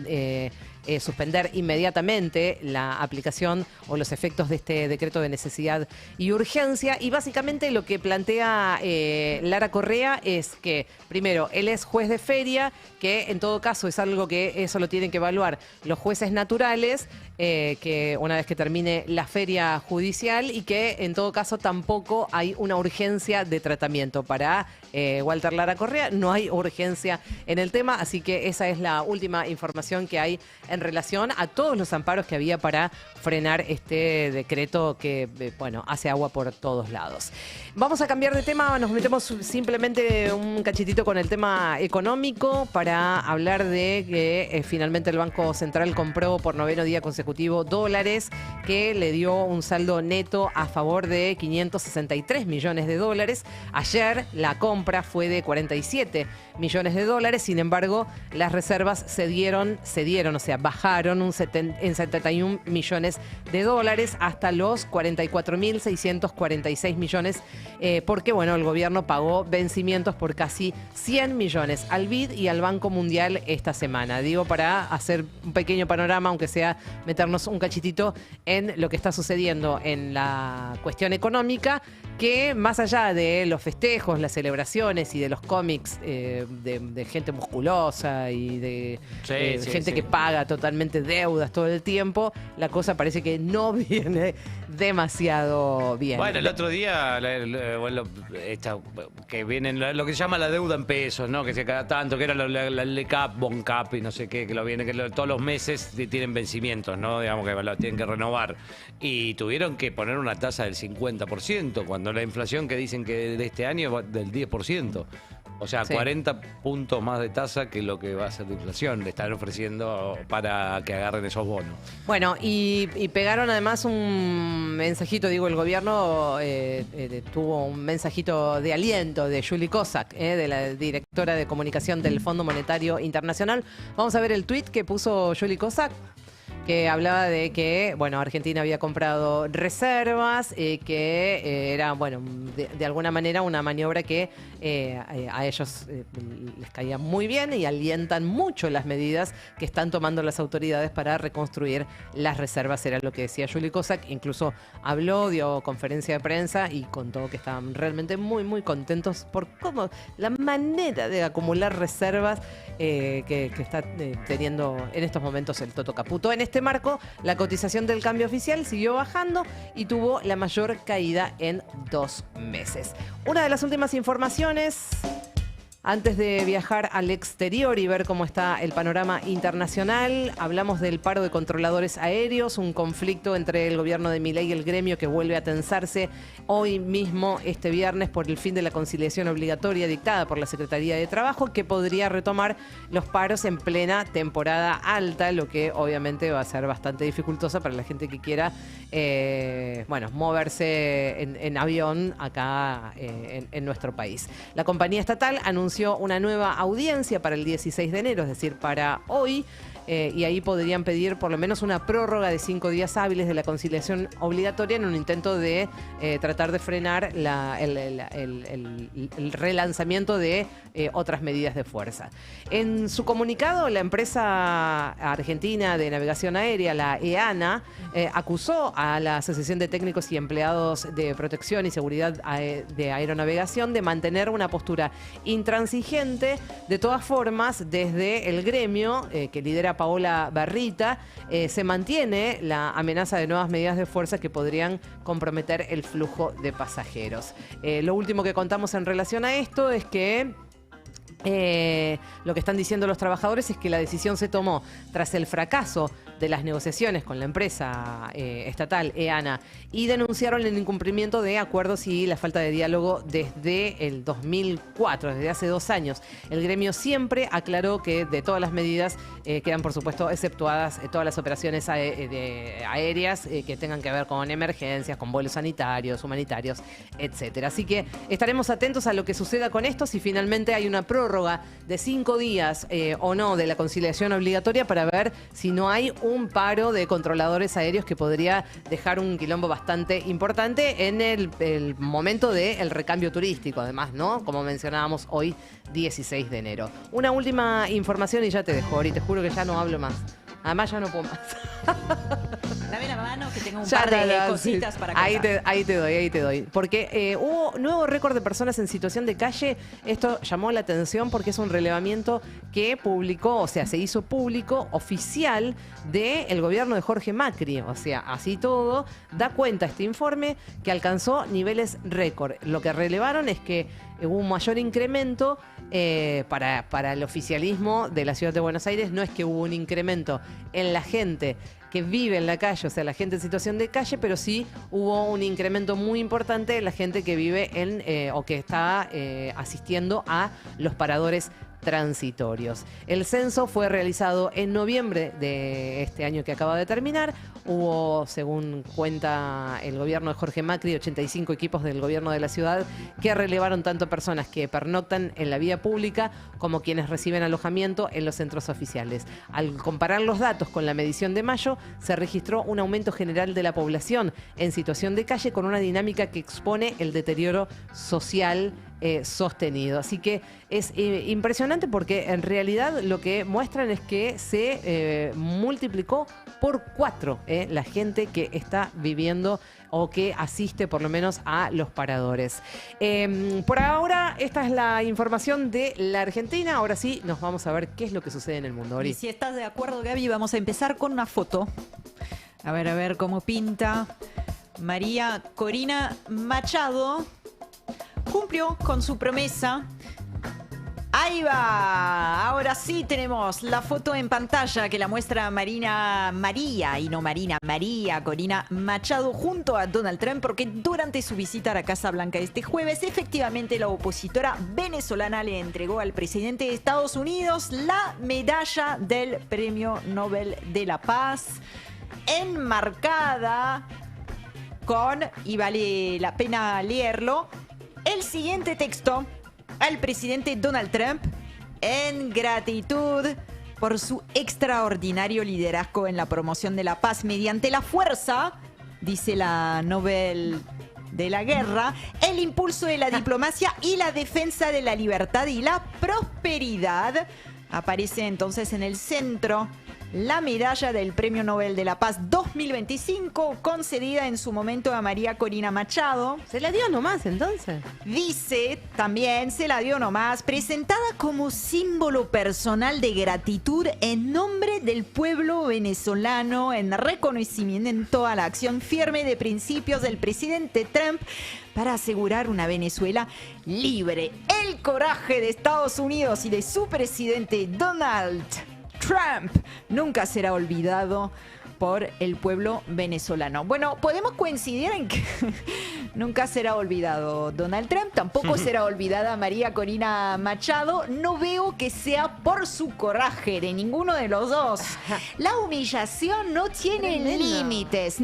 suspender inmediatamente la aplicación o los efectos de este decreto de necesidad y urgencia. Y básicamente lo que plantea Lara Correa es que, primero, él es juez de feria, que en todo caso es algo que eso lo tienen que evaluar los jueces naturales, que una vez que termine la feria judicial, y que en todo caso tampoco hay una urgencia de tratamiento para Walter Lara Correa. No hay urgencia en el tema, así que esa es la última información que hay en relación a todos los amparos que había para frenar este decreto que, bueno, hace agua por todos lados. Vamos a cambiar de tema, nos metemos simplemente un cachitito con el tema económico para hablar de que finalmente el Banco Central compró por 9º día consecutivo dólares, que le dio un saldo neto a favor de 563 millones de dólares. Ayer la compra fue de 47 millones de dólares, sin embargo, las reservas cedieron, o sea, bajaron en 71 millones de dólares hasta los 44.646 millones, porque bueno, el gobierno pagó vencimientos por casi 100 millones al BID y al Banco Mundial esta semana. Digo, para hacer un pequeño panorama, aunque sea meternos un cachitito en lo que está sucediendo en la cuestión económica, que más allá de los festejos, las celebraciones y de los cómics de gente musculosa y de gente que paga totalmente deudas todo el tiempo, la cosa parece que no viene demasiado bien. Bueno, el otro día, que vienen lo que se llama la deuda en pesos, ¿no? Que se cada tanto, que era la LECAP, BONCAP y no sé qué, que lo viene, todos los meses tienen vencimientos, ¿no? Digamos que lo tienen que renovar. Y tuvieron que poner una tasa del 50%, cuando la inflación que dicen que de este año es del 10%. O sea, 40 puntos más de tasa que lo que va a ser de inflación le están ofreciendo para que agarren esos bonos. Bueno, y pegaron además un mensajito, digo, el gobierno tuvo un mensajito de aliento de Julie Kozak, de la directora de comunicación del Fondo Monetario Internacional. Vamos a ver el tuit que puso Julie Kozak, que hablaba de que, bueno, Argentina había comprado reservas, que era, bueno, de alguna manera una maniobra que a ellos les caía muy bien y alientan mucho las medidas que están tomando las autoridades para reconstruir las reservas, era lo que decía Julie Kozak. Incluso habló, dio conferencia de prensa y contó que estaban realmente muy, muy contentos por cómo la manera de acumular reservas que está teniendo en estos momentos el Toto Caputo. En este marco, la cotización del cambio oficial siguió bajando y tuvo la mayor caída en 2 meses. Una de las últimas informaciones, antes de viajar al exterior y ver cómo está el panorama internacional, hablamos del paro de controladores aéreos, un conflicto entre el gobierno de Milei y el gremio que vuelve a tensarse hoy mismo, este viernes, por el fin de la conciliación obligatoria dictada por la Secretaría de Trabajo, que podría retomar los paros en plena temporada alta, lo que obviamente va a ser bastante dificultoso para la gente que quiera moverse en avión acá en nuestro país. La compañía estatal anunció una nueva audiencia para el 16 de enero, es decir, para hoy, y ahí podrían pedir por lo menos una prórroga de 5 días hábiles de la conciliación obligatoria en un intento de tratar de frenar el relanzamiento de otras medidas de fuerza. En su comunicado, la empresa argentina de navegación aérea, la EANA, acusó a la Asociación de Técnicos y Empleados de Protección y Seguridad de Aeronavegación de mantener una postura intransigente. De todas formas, desde el gremio que lidera Paola Barrita, se mantiene la amenaza de nuevas medidas de fuerza que podrían comprometer el flujo de pasajeros. Lo último que contamos en relación a esto es que lo que están diciendo los trabajadores es que la decisión se tomó tras el fracaso de las negociaciones con la empresa estatal EANA y denunciaron el incumplimiento de acuerdos y la falta de diálogo desde el 2004, desde hace 2 años. El gremio siempre aclaró que de todas las medidas quedan, por supuesto, exceptuadas todas las operaciones aéreas que tengan que ver con emergencias, con vuelos sanitarios, humanitarios, etcétera. Así que estaremos atentos a lo que suceda con esto, si finalmente hay una prórroga de 5 días o no de la conciliación obligatoria, para ver si no hay un paro de controladores aéreos que podría dejar un quilombo bastante importante en el momento del recambio turístico, además, ¿no? Como mencionábamos hoy, 16 de enero. Una última información y ya te dejo, Ori, te juro que ya no hablo más. Además ya no puedo más. Dame la mano que tengo un par de cositas para contar. Ahí te doy. Porque hubo nuevo récord de personas en situación de calle. Esto llamó la atención porque es un relevamiento que publicó, o sea, se hizo público, oficial, del gobierno de Jorge Macri. O sea, así todo, da cuenta este informe que alcanzó niveles récord. Lo que relevaron es que hubo un mayor incremento para el oficialismo de la ciudad de Buenos Aires. No es que hubo un incremento en la gente que vive en la calle, o sea, la gente en situación de calle, pero sí hubo un incremento muy importante en la gente que vive o que está asistiendo a los paradores transitorios. El censo fue realizado en noviembre de este año que acaba de terminar. Hubo, según cuenta el gobierno de Jorge Macri, 85 equipos del gobierno de la ciudad que relevaron tanto personas que pernoctan en la vía pública como quienes reciben alojamiento en los centros oficiales. Al comparar los datos con la medición de mayo, se registró un aumento general de la población en situación de calle con una dinámica que expone el deterioro social sostenido. Así que es impresionante porque en realidad lo que muestran es que se multiplicó por 4 la gente que está viviendo o que asiste por lo menos a los paradores. Por ahora, esta es la información de la Argentina. Ahora sí, nos vamos a ver qué es lo que sucede en el mundo. Y si estás de acuerdo, Gaby, vamos a empezar con una foto. A ver cómo pinta. María Corina Machado cumplió con su promesa. Ahí va. Ahora sí tenemos la foto en pantalla que la muestra María Corina Machado junto a Donald Trump, porque durante su visita a la Casa Blanca este jueves, efectivamente la opositora venezolana le entregó al presidente de Estados Unidos la medalla del Premio Nobel de la Paz, enmarcada con, y vale la pena leerlo, el siguiente texto: al presidente Donald Trump, en gratitud por su extraordinario liderazgo en la promoción de la paz mediante la fuerza, dice la Nobel de la Guerra, el impulso de la diplomacia y la defensa de la libertad y la prosperidad. Aparece entonces en el centro la medalla del Premio Nobel de la Paz 2025, concedida en su momento a María Corina Machado. ¿Se la dio nomás entonces? Dice también, se la dio nomás, presentada como símbolo personal de gratitud en nombre del pueblo venezolano, en reconocimiento a la acción firme de principios del presidente Trump para asegurar una Venezuela libre. El coraje de Estados Unidos y de su presidente Donald Trump nunca será olvidado por el pueblo venezolano. Bueno, podemos coincidir en que nunca será olvidado Donald Trump, tampoco será olvidada María Corina Machado. No veo que sea por su coraje de ninguno de los dos. La humillación no tiene límites,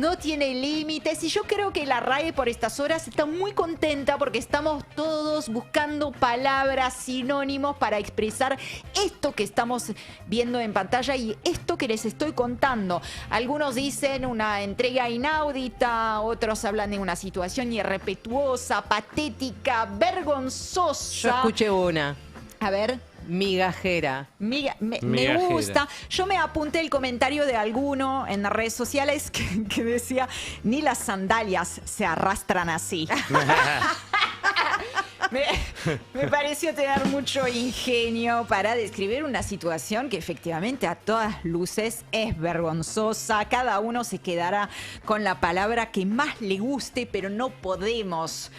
y yo creo que la RAE por estas horas está muy contenta porque estamos todos buscando palabras, sinónimos para expresar esto que estamos viendo en pantalla y esto que les estoy contando. Algunos dicen una entrega inaudita, otros hablan de una situación irrespetuosa, patética, vergonzosa. Yo escuché una. A ver. Migajera. Me gusta. Yo me apunté el comentario de alguno en las redes sociales que decía, ni las sandalias se arrastran así. Me pareció tener mucho ingenio para describir una situación que efectivamente a todas luces es vergonzosa. Cada uno se quedará con la palabra que más le guste, pero no podemos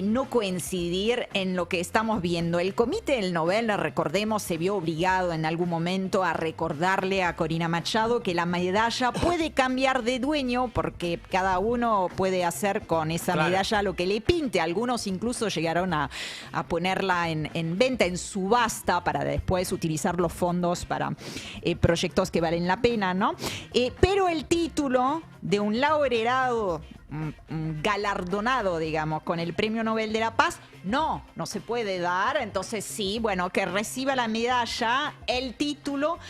no coincidir en lo que estamos viendo. El Comité del Nobel, recordemos, se vio obligado en algún momento a recordarle a Corina Machado que la medalla puede cambiar de dueño porque cada uno puede hacer con esa medalla lo que le pinte. Algunos incluso llegaron a ponerla en venta, en subasta, para después utilizar los fondos para proyectos que valen la pena, ¿no? Pero el título de un laureado galardonado, digamos, con el Premio Nobel de la Paz, no se puede dar. Entonces sí, bueno, que reciba la medalla, el título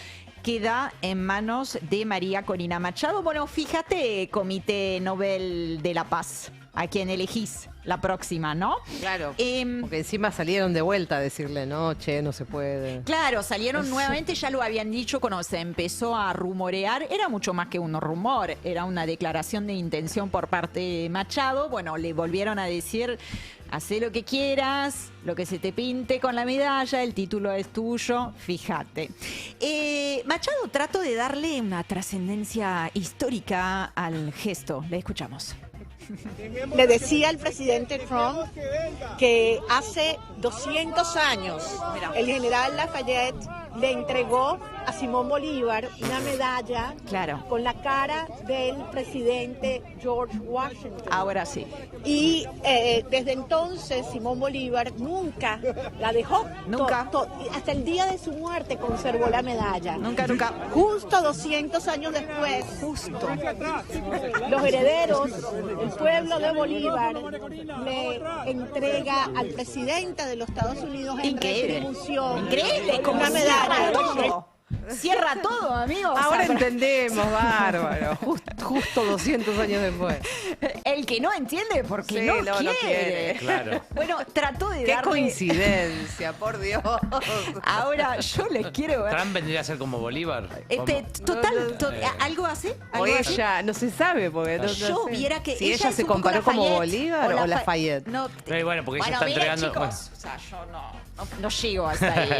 queda en manos de María Corina Machado. Bueno, fíjate, Comité Nobel de la Paz, a quien elegís la próxima, ¿no? Claro, porque encima salieron de vuelta a decirle, no, no se puede. Claro, salieron nuevamente, ya lo habían dicho cuando se empezó a rumorear, era mucho más que un rumor, era una declaración de intención por parte de Machado. Bueno, le volvieron a decir, hacé lo que quieras, lo que se te pinte con la medalla, el título es tuyo, fíjate. Machado trató de darle una trascendencia histórica al gesto, le escuchamos. Le decía al presidente Trump que hace 200 años el general Lafayette le entregó a Simón Bolívar una medalla con la cara del presidente George Washington. Ahora sí. Y desde entonces Simón Bolívar nunca la dejó. Nunca. Hasta el día de su muerte conservó la medalla. Nunca, nunca. Justo 200 años después, los herederos, el pueblo de Bolívar, le entrega al presidente de los Estados Unidos en retribución una medalla. Cierra todo, amigos. Ahora entendemos, bárbaro. Justo 200 años después. El que no entiende porque no quiere. Claro. Bueno, trató de Qué darle... coincidencia, por Dios. Ahora, yo les quiero ver... Trump vendría a ser como Bolívar. ¿Algo hace? O ella, no se sabe. Porque no yo sé. viera que si ella se es un poco comparó como Lafayette, Bolívar o Lafayette. No, bueno, porque ella está miren, entregando... chicos, o sea, yo no llego hasta ahí.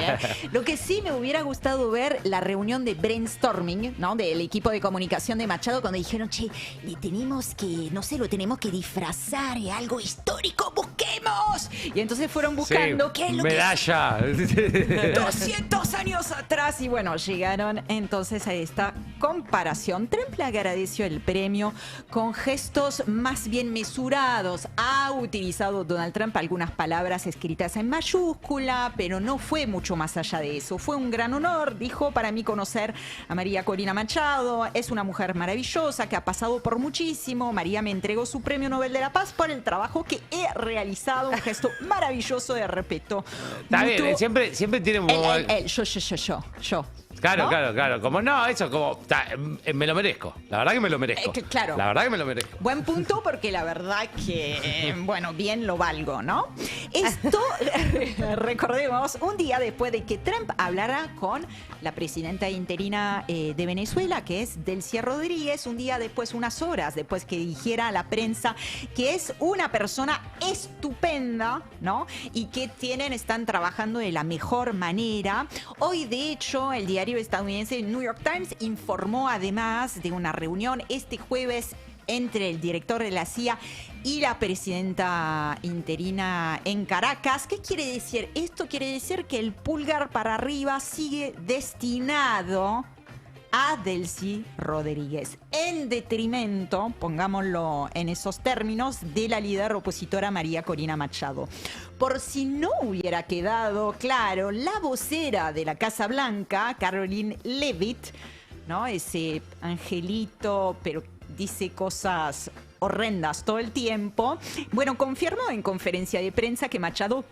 Lo que sí me hubiera gustado ver la reunión de brainstorming, ¿no? Del equipo de comunicación de Machado cuando dijeron, che, le tenemos que, no sé, lo tenemos que disfrazar de algo histórico, busquemos. Y entonces fueron buscando qué es lo medalla. que 200 años atrás. Y bueno, llegaron entonces a esta comparación. Trump le agradeció el premio con gestos más bien mesurados. Ha utilizado Donald Trump algunas palabras escritas en mayúscula, pero no fue mucho más allá de eso. Fue un gran honor, dijo, para mí conocer a María Corina Machado. Es una mujer maravillosa que ha pasado por muchísimo. María me entregó su premio Nobel de la Paz por el trabajo que he realizado. Un gesto maravilloso de respeto. Está bien, siempre tiene... Yo. Claro, ¿no? claro. Como no, eso como... me lo merezco. La verdad que me lo merezco. Claro. La verdad que me lo merezco. Buen punto, porque la verdad que, bueno, bien lo valgo, ¿no? Esto, recordemos, un día después de que Trump hablara con la presidenta interina de Venezuela, que es Delcy Rodríguez, un día después, unas horas después que dijera a la prensa que es una persona estupenda, ¿no? Y que están trabajando de la mejor manera. Hoy, de hecho, el diario estadounidense New York Times informó además de una reunión este jueves entre el director de la CIA y la presidenta interina en Caracas. ¿Qué quiere decir? Esto quiere decir que el pulgar para arriba sigue destinado a Delcy Rodríguez, en detrimento, pongámoslo en esos términos, de la líder opositora María Corina Machado. Por si no hubiera quedado claro, la vocera de la Casa Blanca, Karoline Leavitt, ¿no? Ese angelito, pero dice cosas horrendas todo el tiempo, bueno, confirmó en conferencia de prensa que Machado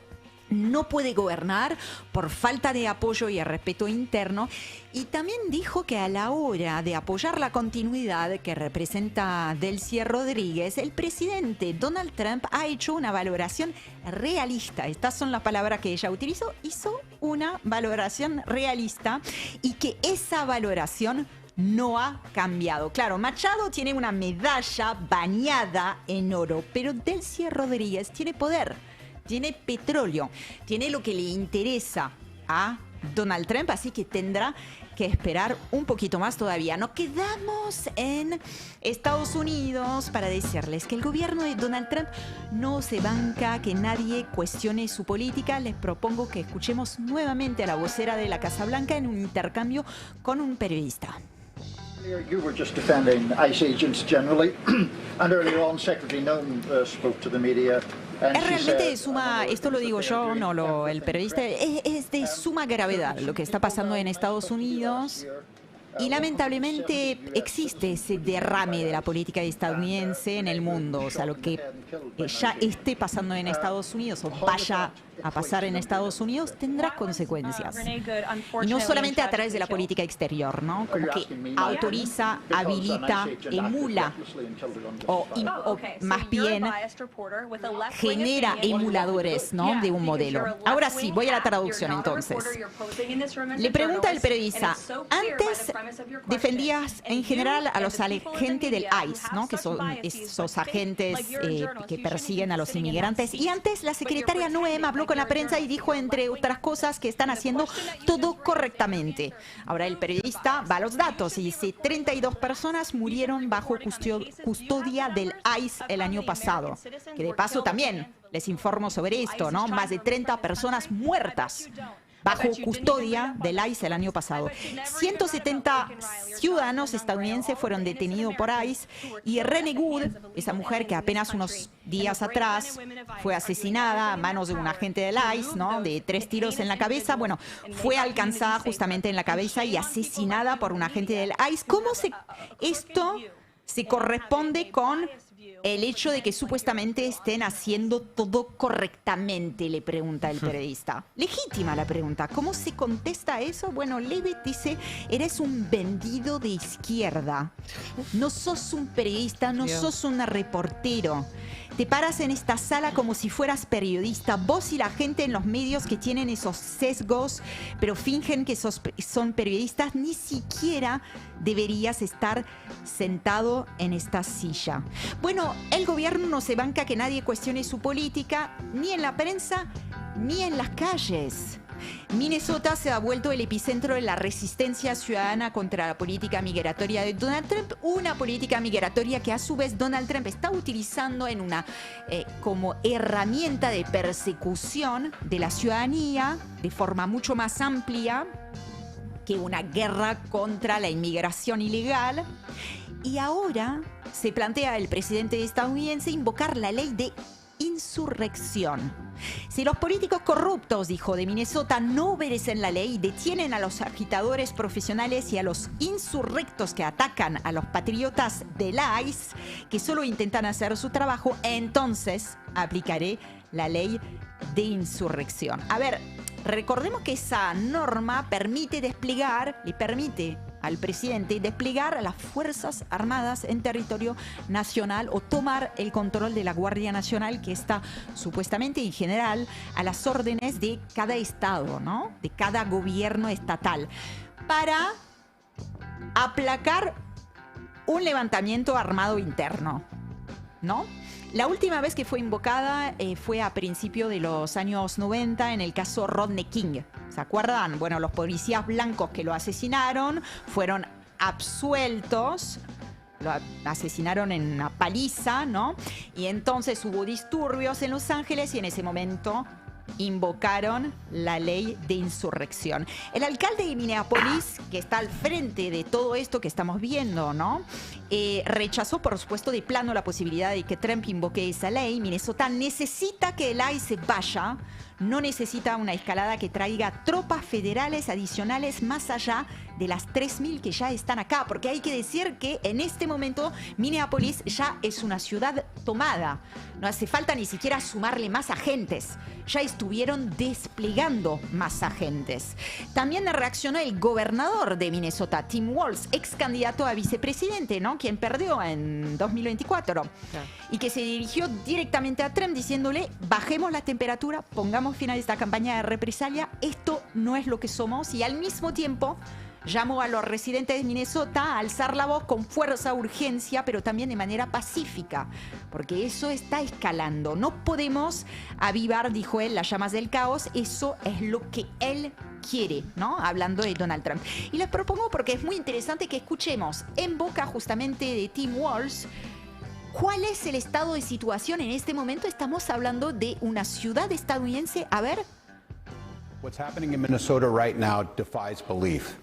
no puede gobernar por falta de apoyo y respeto interno, y también dijo que a la hora de apoyar la continuidad que representa Delcy Rodríguez, el presidente Donald Trump ha hecho una valoración realista. Estas son las palabras que ella utilizó. Hizo una valoración realista y que esa valoración no ha cambiado. Claro, Machado tiene una medalla bañada en oro, pero Delcy Rodríguez tiene poder. Tiene petróleo, tiene lo que le interesa a Donald Trump, así que tendrá que esperar un poquito más todavía. Nos quedamos en Estados Unidos para decirles que el gobierno de Donald Trump no se banca que nadie cuestione su política. Les propongo que escuchemos nuevamente a la vocera de la Casa Blanca en un intercambio con un periodista. You were just defending ICE agents generally, and earlier on, Secretary Noem spoke to the media. Es realmente de suma, esto lo digo yo, no el periodista, es de suma gravedad lo que está pasando en Estados Unidos. Y lamentablemente existe ese derrame de la política estadounidense en el mundo. O sea, lo que ya esté pasando en Estados Unidos o vaya a pasar en Estados Unidos tendrá consecuencias. Y no solamente a través de la política exterior, ¿no? Como que autoriza, habilita, emula o más bien genera emuladores, ¿no? De un modelo. Ahora sí, voy a la traducción entonces. Le pregunta el periodista, antes defendías en general a los agentes del ICE, ¿no? Que son esos agentes que persiguen a los inmigrantes. Y antes la secretaria Noem habló con la prensa y dijo, entre otras cosas, que están haciendo todo correctamente. Ahora el periodista va a los datos y dice, 32 personas murieron bajo custodia del ICE el año pasado. Que de paso también les informo sobre esto, ¿no? Más de 30 personas muertas bajo custodia del ICE el año pasado. 170 ciudadanos estadounidenses fueron detenidos por ICE y Renee Good, esa mujer que apenas unos días atrás fue asesinada a manos de un agente del ICE, ¿no? De 3 tiros en la cabeza, bueno, fue alcanzada justamente en la cabeza y asesinada por un agente del ICE. ¿Cómo esto se corresponde con el hecho de que supuestamente estén haciendo todo correctamente? Le pregunta el periodista. Legítima la pregunta. ¿Cómo se contesta eso? Bueno, Levitt dice, eres un vendido de izquierda. No sos un periodista, no sos un reportero. Te paras en esta sala como si fueras periodista. Vos y la gente en los medios que tienen esos sesgos, pero fingen que son periodistas, ni siquiera deberías estar sentado en esta silla. Bueno, el gobierno no se banca que nadie cuestione su política, ni en la prensa, ni en las calles. Minnesota se ha vuelto el epicentro de la resistencia ciudadana contra la política migratoria de Donald Trump, una política migratoria que a su vez Donald Trump está utilizando en como herramienta de persecución de la ciudadanía de forma mucho más amplia que una guerra contra la inmigración ilegal. Y ahora se plantea el presidente estadounidense invocar la ley de insurrección. Si los políticos corruptos, dijo, de Minnesota no obedecen la ley y detienen a los agitadores profesionales y a los insurrectos que atacan a los patriotas del ICE, que solo intentan hacer su trabajo, entonces aplicaré la ley de insurrección. A ver, recordemos que esa norma le permite al presidente desplegar a las Fuerzas Armadas en territorio nacional o tomar el control de la Guardia Nacional, que está supuestamente en general a las órdenes de cada estado, ¿no? De cada gobierno estatal, para aplacar un levantamiento armado interno, ¿no? La última vez que fue invocada fue a principios de los años 90 en el caso Rodney King. ¿Se acuerdan? Bueno, los policías blancos que lo asesinaron fueron absueltos. Lo asesinaron en una paliza, ¿no? Y entonces hubo disturbios en Los Ángeles y en ese momento invocaron la ley de insurrección. El alcalde de Minneapolis, que está al frente de todo esto que estamos viendo, ¿no? Rechazó, por supuesto, de plano la posibilidad de que Trump invoque esa ley. Minnesota necesita que el ICE vaya, no necesita una escalada que traiga tropas federales adicionales más allá de las 3.000 que ya están acá, porque hay que decir que en este momento Minneapolis ya es una ciudad tomada. No hace falta ni siquiera sumarle más agentes. Ya estuvieron desplegando más agentes. También reaccionó el gobernador de Minnesota, Tim Walz, ex candidato a vicepresidente, ¿no? Quien perdió en 2024. Y que se dirigió directamente a Trump diciéndole, bajemos la temperatura, pongamos fin a esta campaña de represalia, esto no es lo que somos. Y al mismo tiempo llamó a los residentes de Minnesota a alzar la voz con fuerza, urgencia, pero también de manera pacífica, porque eso está escalando. No podemos avivar, dijo él, las llamas del caos. Eso es lo que él quiere, ¿no? Hablando de Donald Trump. Y les propongo, porque es muy interesante que escuchemos en boca justamente de Tim Walz, ¿cuál es el estado de situación en este momento? Estamos hablando de una ciudad estadounidense. A ver. What's happening in Minnesota right now defies belief.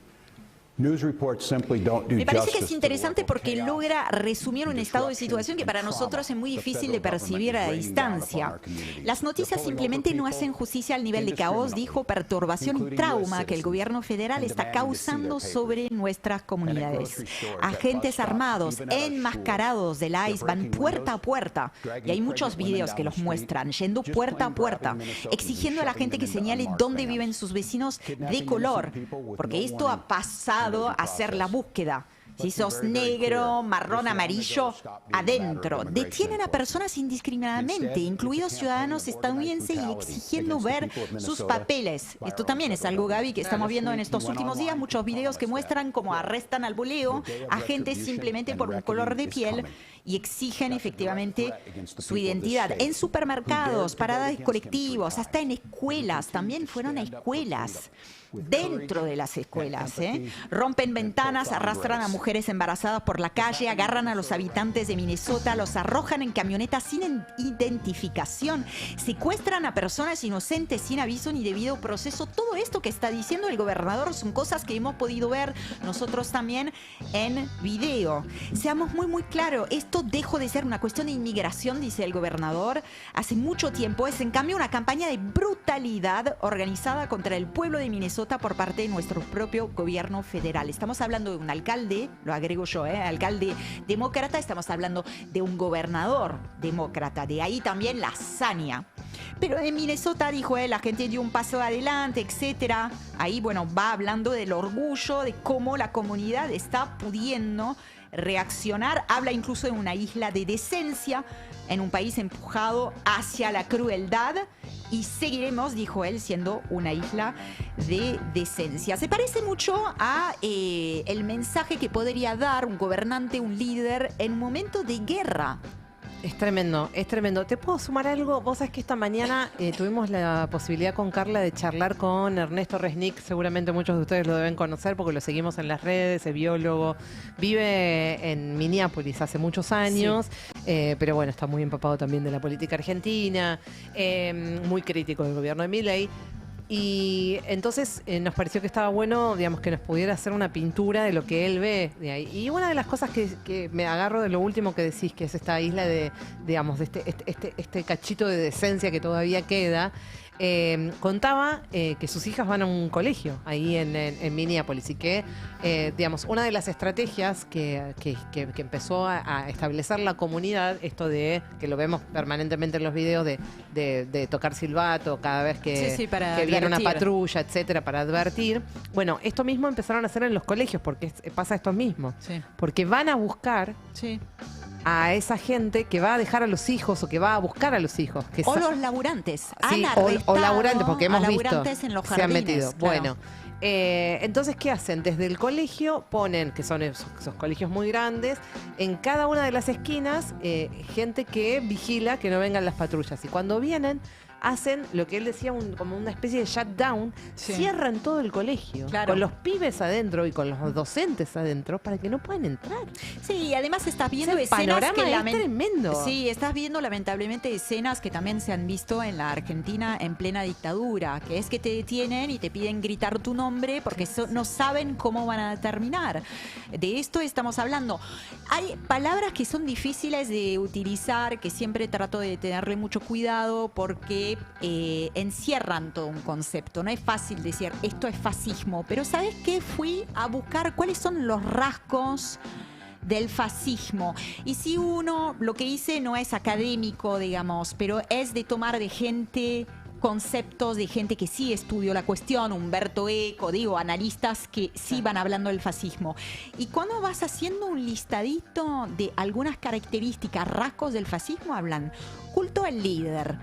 Me parece que es interesante porque logra resumir un estado de situación que para nosotros es muy difícil de percibir a la distancia. Las noticias simplemente no hacen justicia al nivel de caos, dijo, perturbación y trauma que el gobierno federal está causando sobre nuestras comunidades. Agentes armados, enmascarados del ICE, van puerta a puerta, y hay muchos videos que los muestran, yendo puerta a puerta, exigiendo a la gente que señale dónde viven sus vecinos de color, porque esto ha pasado a hacer la búsqueda. Si sos negro, marrón, amarillo, adentro. Detienen a personas indiscriminadamente, incluidos ciudadanos estadounidenses, y exigiendo ver sus papeles. Esto también es algo, Gaby, que estamos viendo en estos últimos días. Muchos videos que muestran cómo arrestan al voleo a gente simplemente por un color de piel y exigen efectivamente su identidad. En supermercados, paradas de colectivos, hasta en escuelas. También fueron a escuelas. dentro de las escuelas. Rompen ventanas, arrastran a mujeres embarazadas por la calle, agarran a los habitantes de Minnesota, los arrojan en camionetas sin identificación, secuestran a personas inocentes sin aviso ni debido proceso. Todo esto que está diciendo el gobernador son cosas que hemos podido ver nosotros también en video. Seamos muy claros, esto dejó de ser una cuestión de inmigración, dice el gobernador, hace mucho tiempo. Es en cambio una campaña de brutalidad organizada contra el pueblo de Minnesota por parte de nuestro propio gobierno federal. Estamos hablando de un alcalde, lo agrego yo, alcalde demócrata, estamos hablando de un gobernador demócrata, de ahí también la hazaña. Pero en Minnesota, dijo él, la gente dio un paso adelante, etcétera. Ahí, bueno, va hablando del orgullo, de cómo la comunidad está pudiendo reaccionar. Habla incluso de una isla de decencia en un país empujado hacia la crueldad. Y seguiremos, dijo él, siendo una isla de decencia. Se parece mucho a el mensaje que podría dar un gobernante, un líder en un momento de guerra. Es tremendo, es tremendo. ¿Te puedo sumar algo? Vos sabés que esta mañana tuvimos la posibilidad con Carla de charlar con Ernesto Resnick. Seguramente muchos de ustedes lo deben conocer porque lo seguimos en las redes, es biólogo. Vive en Minneapolis hace muchos años, sí. Pero bueno, está muy empapado también de la política argentina, muy crítico del gobierno de Milei. Y entonces nos pareció que estaba bueno, digamos, que nos pudiera hacer una pintura de lo que él ve de ahí. Y una de las cosas que me agarro de lo último que decís, que es esta isla de, digamos, de este cachito de decencia que todavía queda, contaba que sus hijas van a un colegio ahí en Minneapolis y que, digamos, una de las estrategias que empezó a establecer la comunidad, esto de, que lo vemos permanentemente en los videos, de tocar silbato cada vez que viene una patrulla, etcétera, para advertir. Bueno, esto mismo empezaron a hacer en los colegios porque pasa esto mismo. Sí. Porque van a buscar... Sí. A esa gente que va a dejar a los hijos o que va a buscar a los hijos. Que o los laburantes. Sí, o laburantes, porque hemos visto. En los jardines, se han metido. Claro. Bueno, entonces, ¿qué hacen? Desde el colegio ponen, que son esos colegios muy grandes, en cada una de las esquinas, gente que vigila que no vengan las patrullas. Y cuando vienen, hacen lo que él decía, como una especie de shutdown, sí. Cierran todo el colegio, claro. Con los pibes adentro y con los docentes adentro para que no puedan entrar. Sí, y además estás viendo escenas que es tremendo. Sí, estás viendo lamentablemente escenas que también se han visto en la Argentina en plena dictadura, que es que te detienen y te piden gritar tu nombre porque no saben cómo van a terminar. De esto estamos hablando. Hay palabras que son difíciles de utilizar, que siempre trato de tenerle mucho cuidado porque encierran todo un concepto. No es fácil decir esto es fascismo, pero ¿sabes qué? Fui a buscar cuáles son los rasgos del fascismo. Y si uno, lo que hice no es académico, digamos, pero es de tomar de gente conceptos de gente que sí estudió la cuestión, Humberto Eco, digo, analistas que sí van hablando del fascismo. Y cuando vas haciendo un listadito de algunas características, rasgos del fascismo, hablan culto al líder,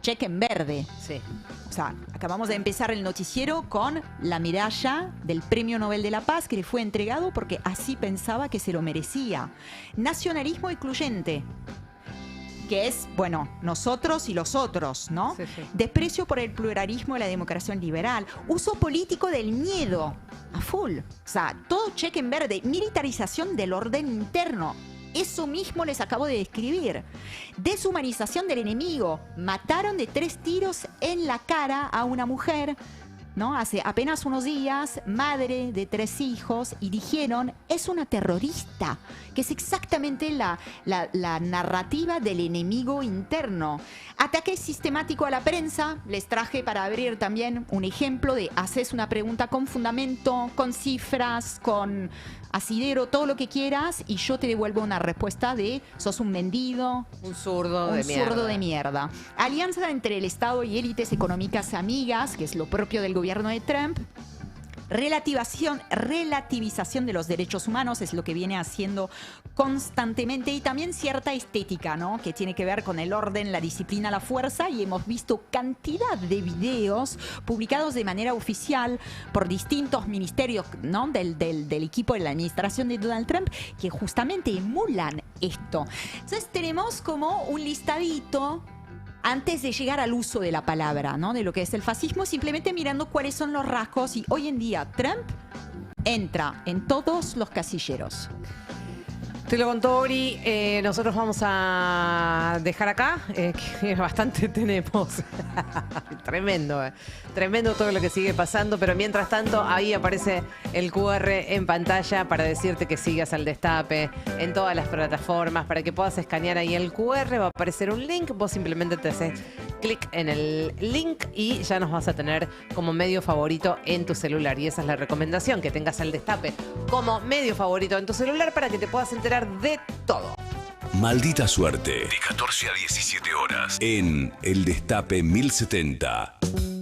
cheque en verde. Sí. O sea, acabamos de empezar el noticiero con la medalla del Premio Nobel de la Paz que le fue entregado porque así pensaba que se lo merecía. Nacionalismo excluyente, que es, bueno, nosotros y los otros, ¿no? Sí, sí. Desprecio por el pluralismo y la democracia liberal. Uso político del miedo, a full. O sea, todo cheque en verde. Militarización del orden interno. Eso mismo les acabo de describir. Deshumanización del enemigo. Mataron de 3 tiros en la cara a una mujer, ¿no? Hace apenas unos días, madre de 3 hijos, y dijeron, es una terrorista, que es exactamente la narrativa del enemigo interno. Ataque sistemático a la prensa. Les traje para abrir también un ejemplo de haces una pregunta con fundamento, con cifras, con asidero, todo lo que quieras, y yo te devuelvo una respuesta de sos un vendido, un zurdo de mierda. Alianza entre el Estado y élites económicas amigas, que es lo propio del gobierno de Trump. Relativización de los derechos humanos es lo que viene haciendo constantemente, y también cierta estética, ¿no? Que tiene que ver con el orden, la disciplina, la fuerza, y hemos visto cantidad de videos publicados de manera oficial por distintos ministerios, ¿no? del equipo de la administración de Donald Trump, que justamente emulan esto. Entonces tenemos como un listadito. antes de llegar al uso de la palabra, ¿no? De lo que es el fascismo, simplemente mirando cuáles son los rasgos. Y hoy en día Trump entra en todos los casilleros. Te lo contó Ori, nosotros vamos a dejar acá, que bastante tenemos. Tremendo, tremendo todo lo que sigue pasando, pero mientras tanto ahí aparece el QR en pantalla para decirte que sigas al Destape en todas las plataformas, para que puedas escanear ahí el QR, va a aparecer un link, vos simplemente te haces clic en el link y ya nos vas a tener como medio favorito en tu celular. Y esa es la recomendación, que tengas al Destape como medio favorito en tu celular para que te puedas enterar de todo. Maldita suerte. De 14 a 17 horas. En El Destape 1070.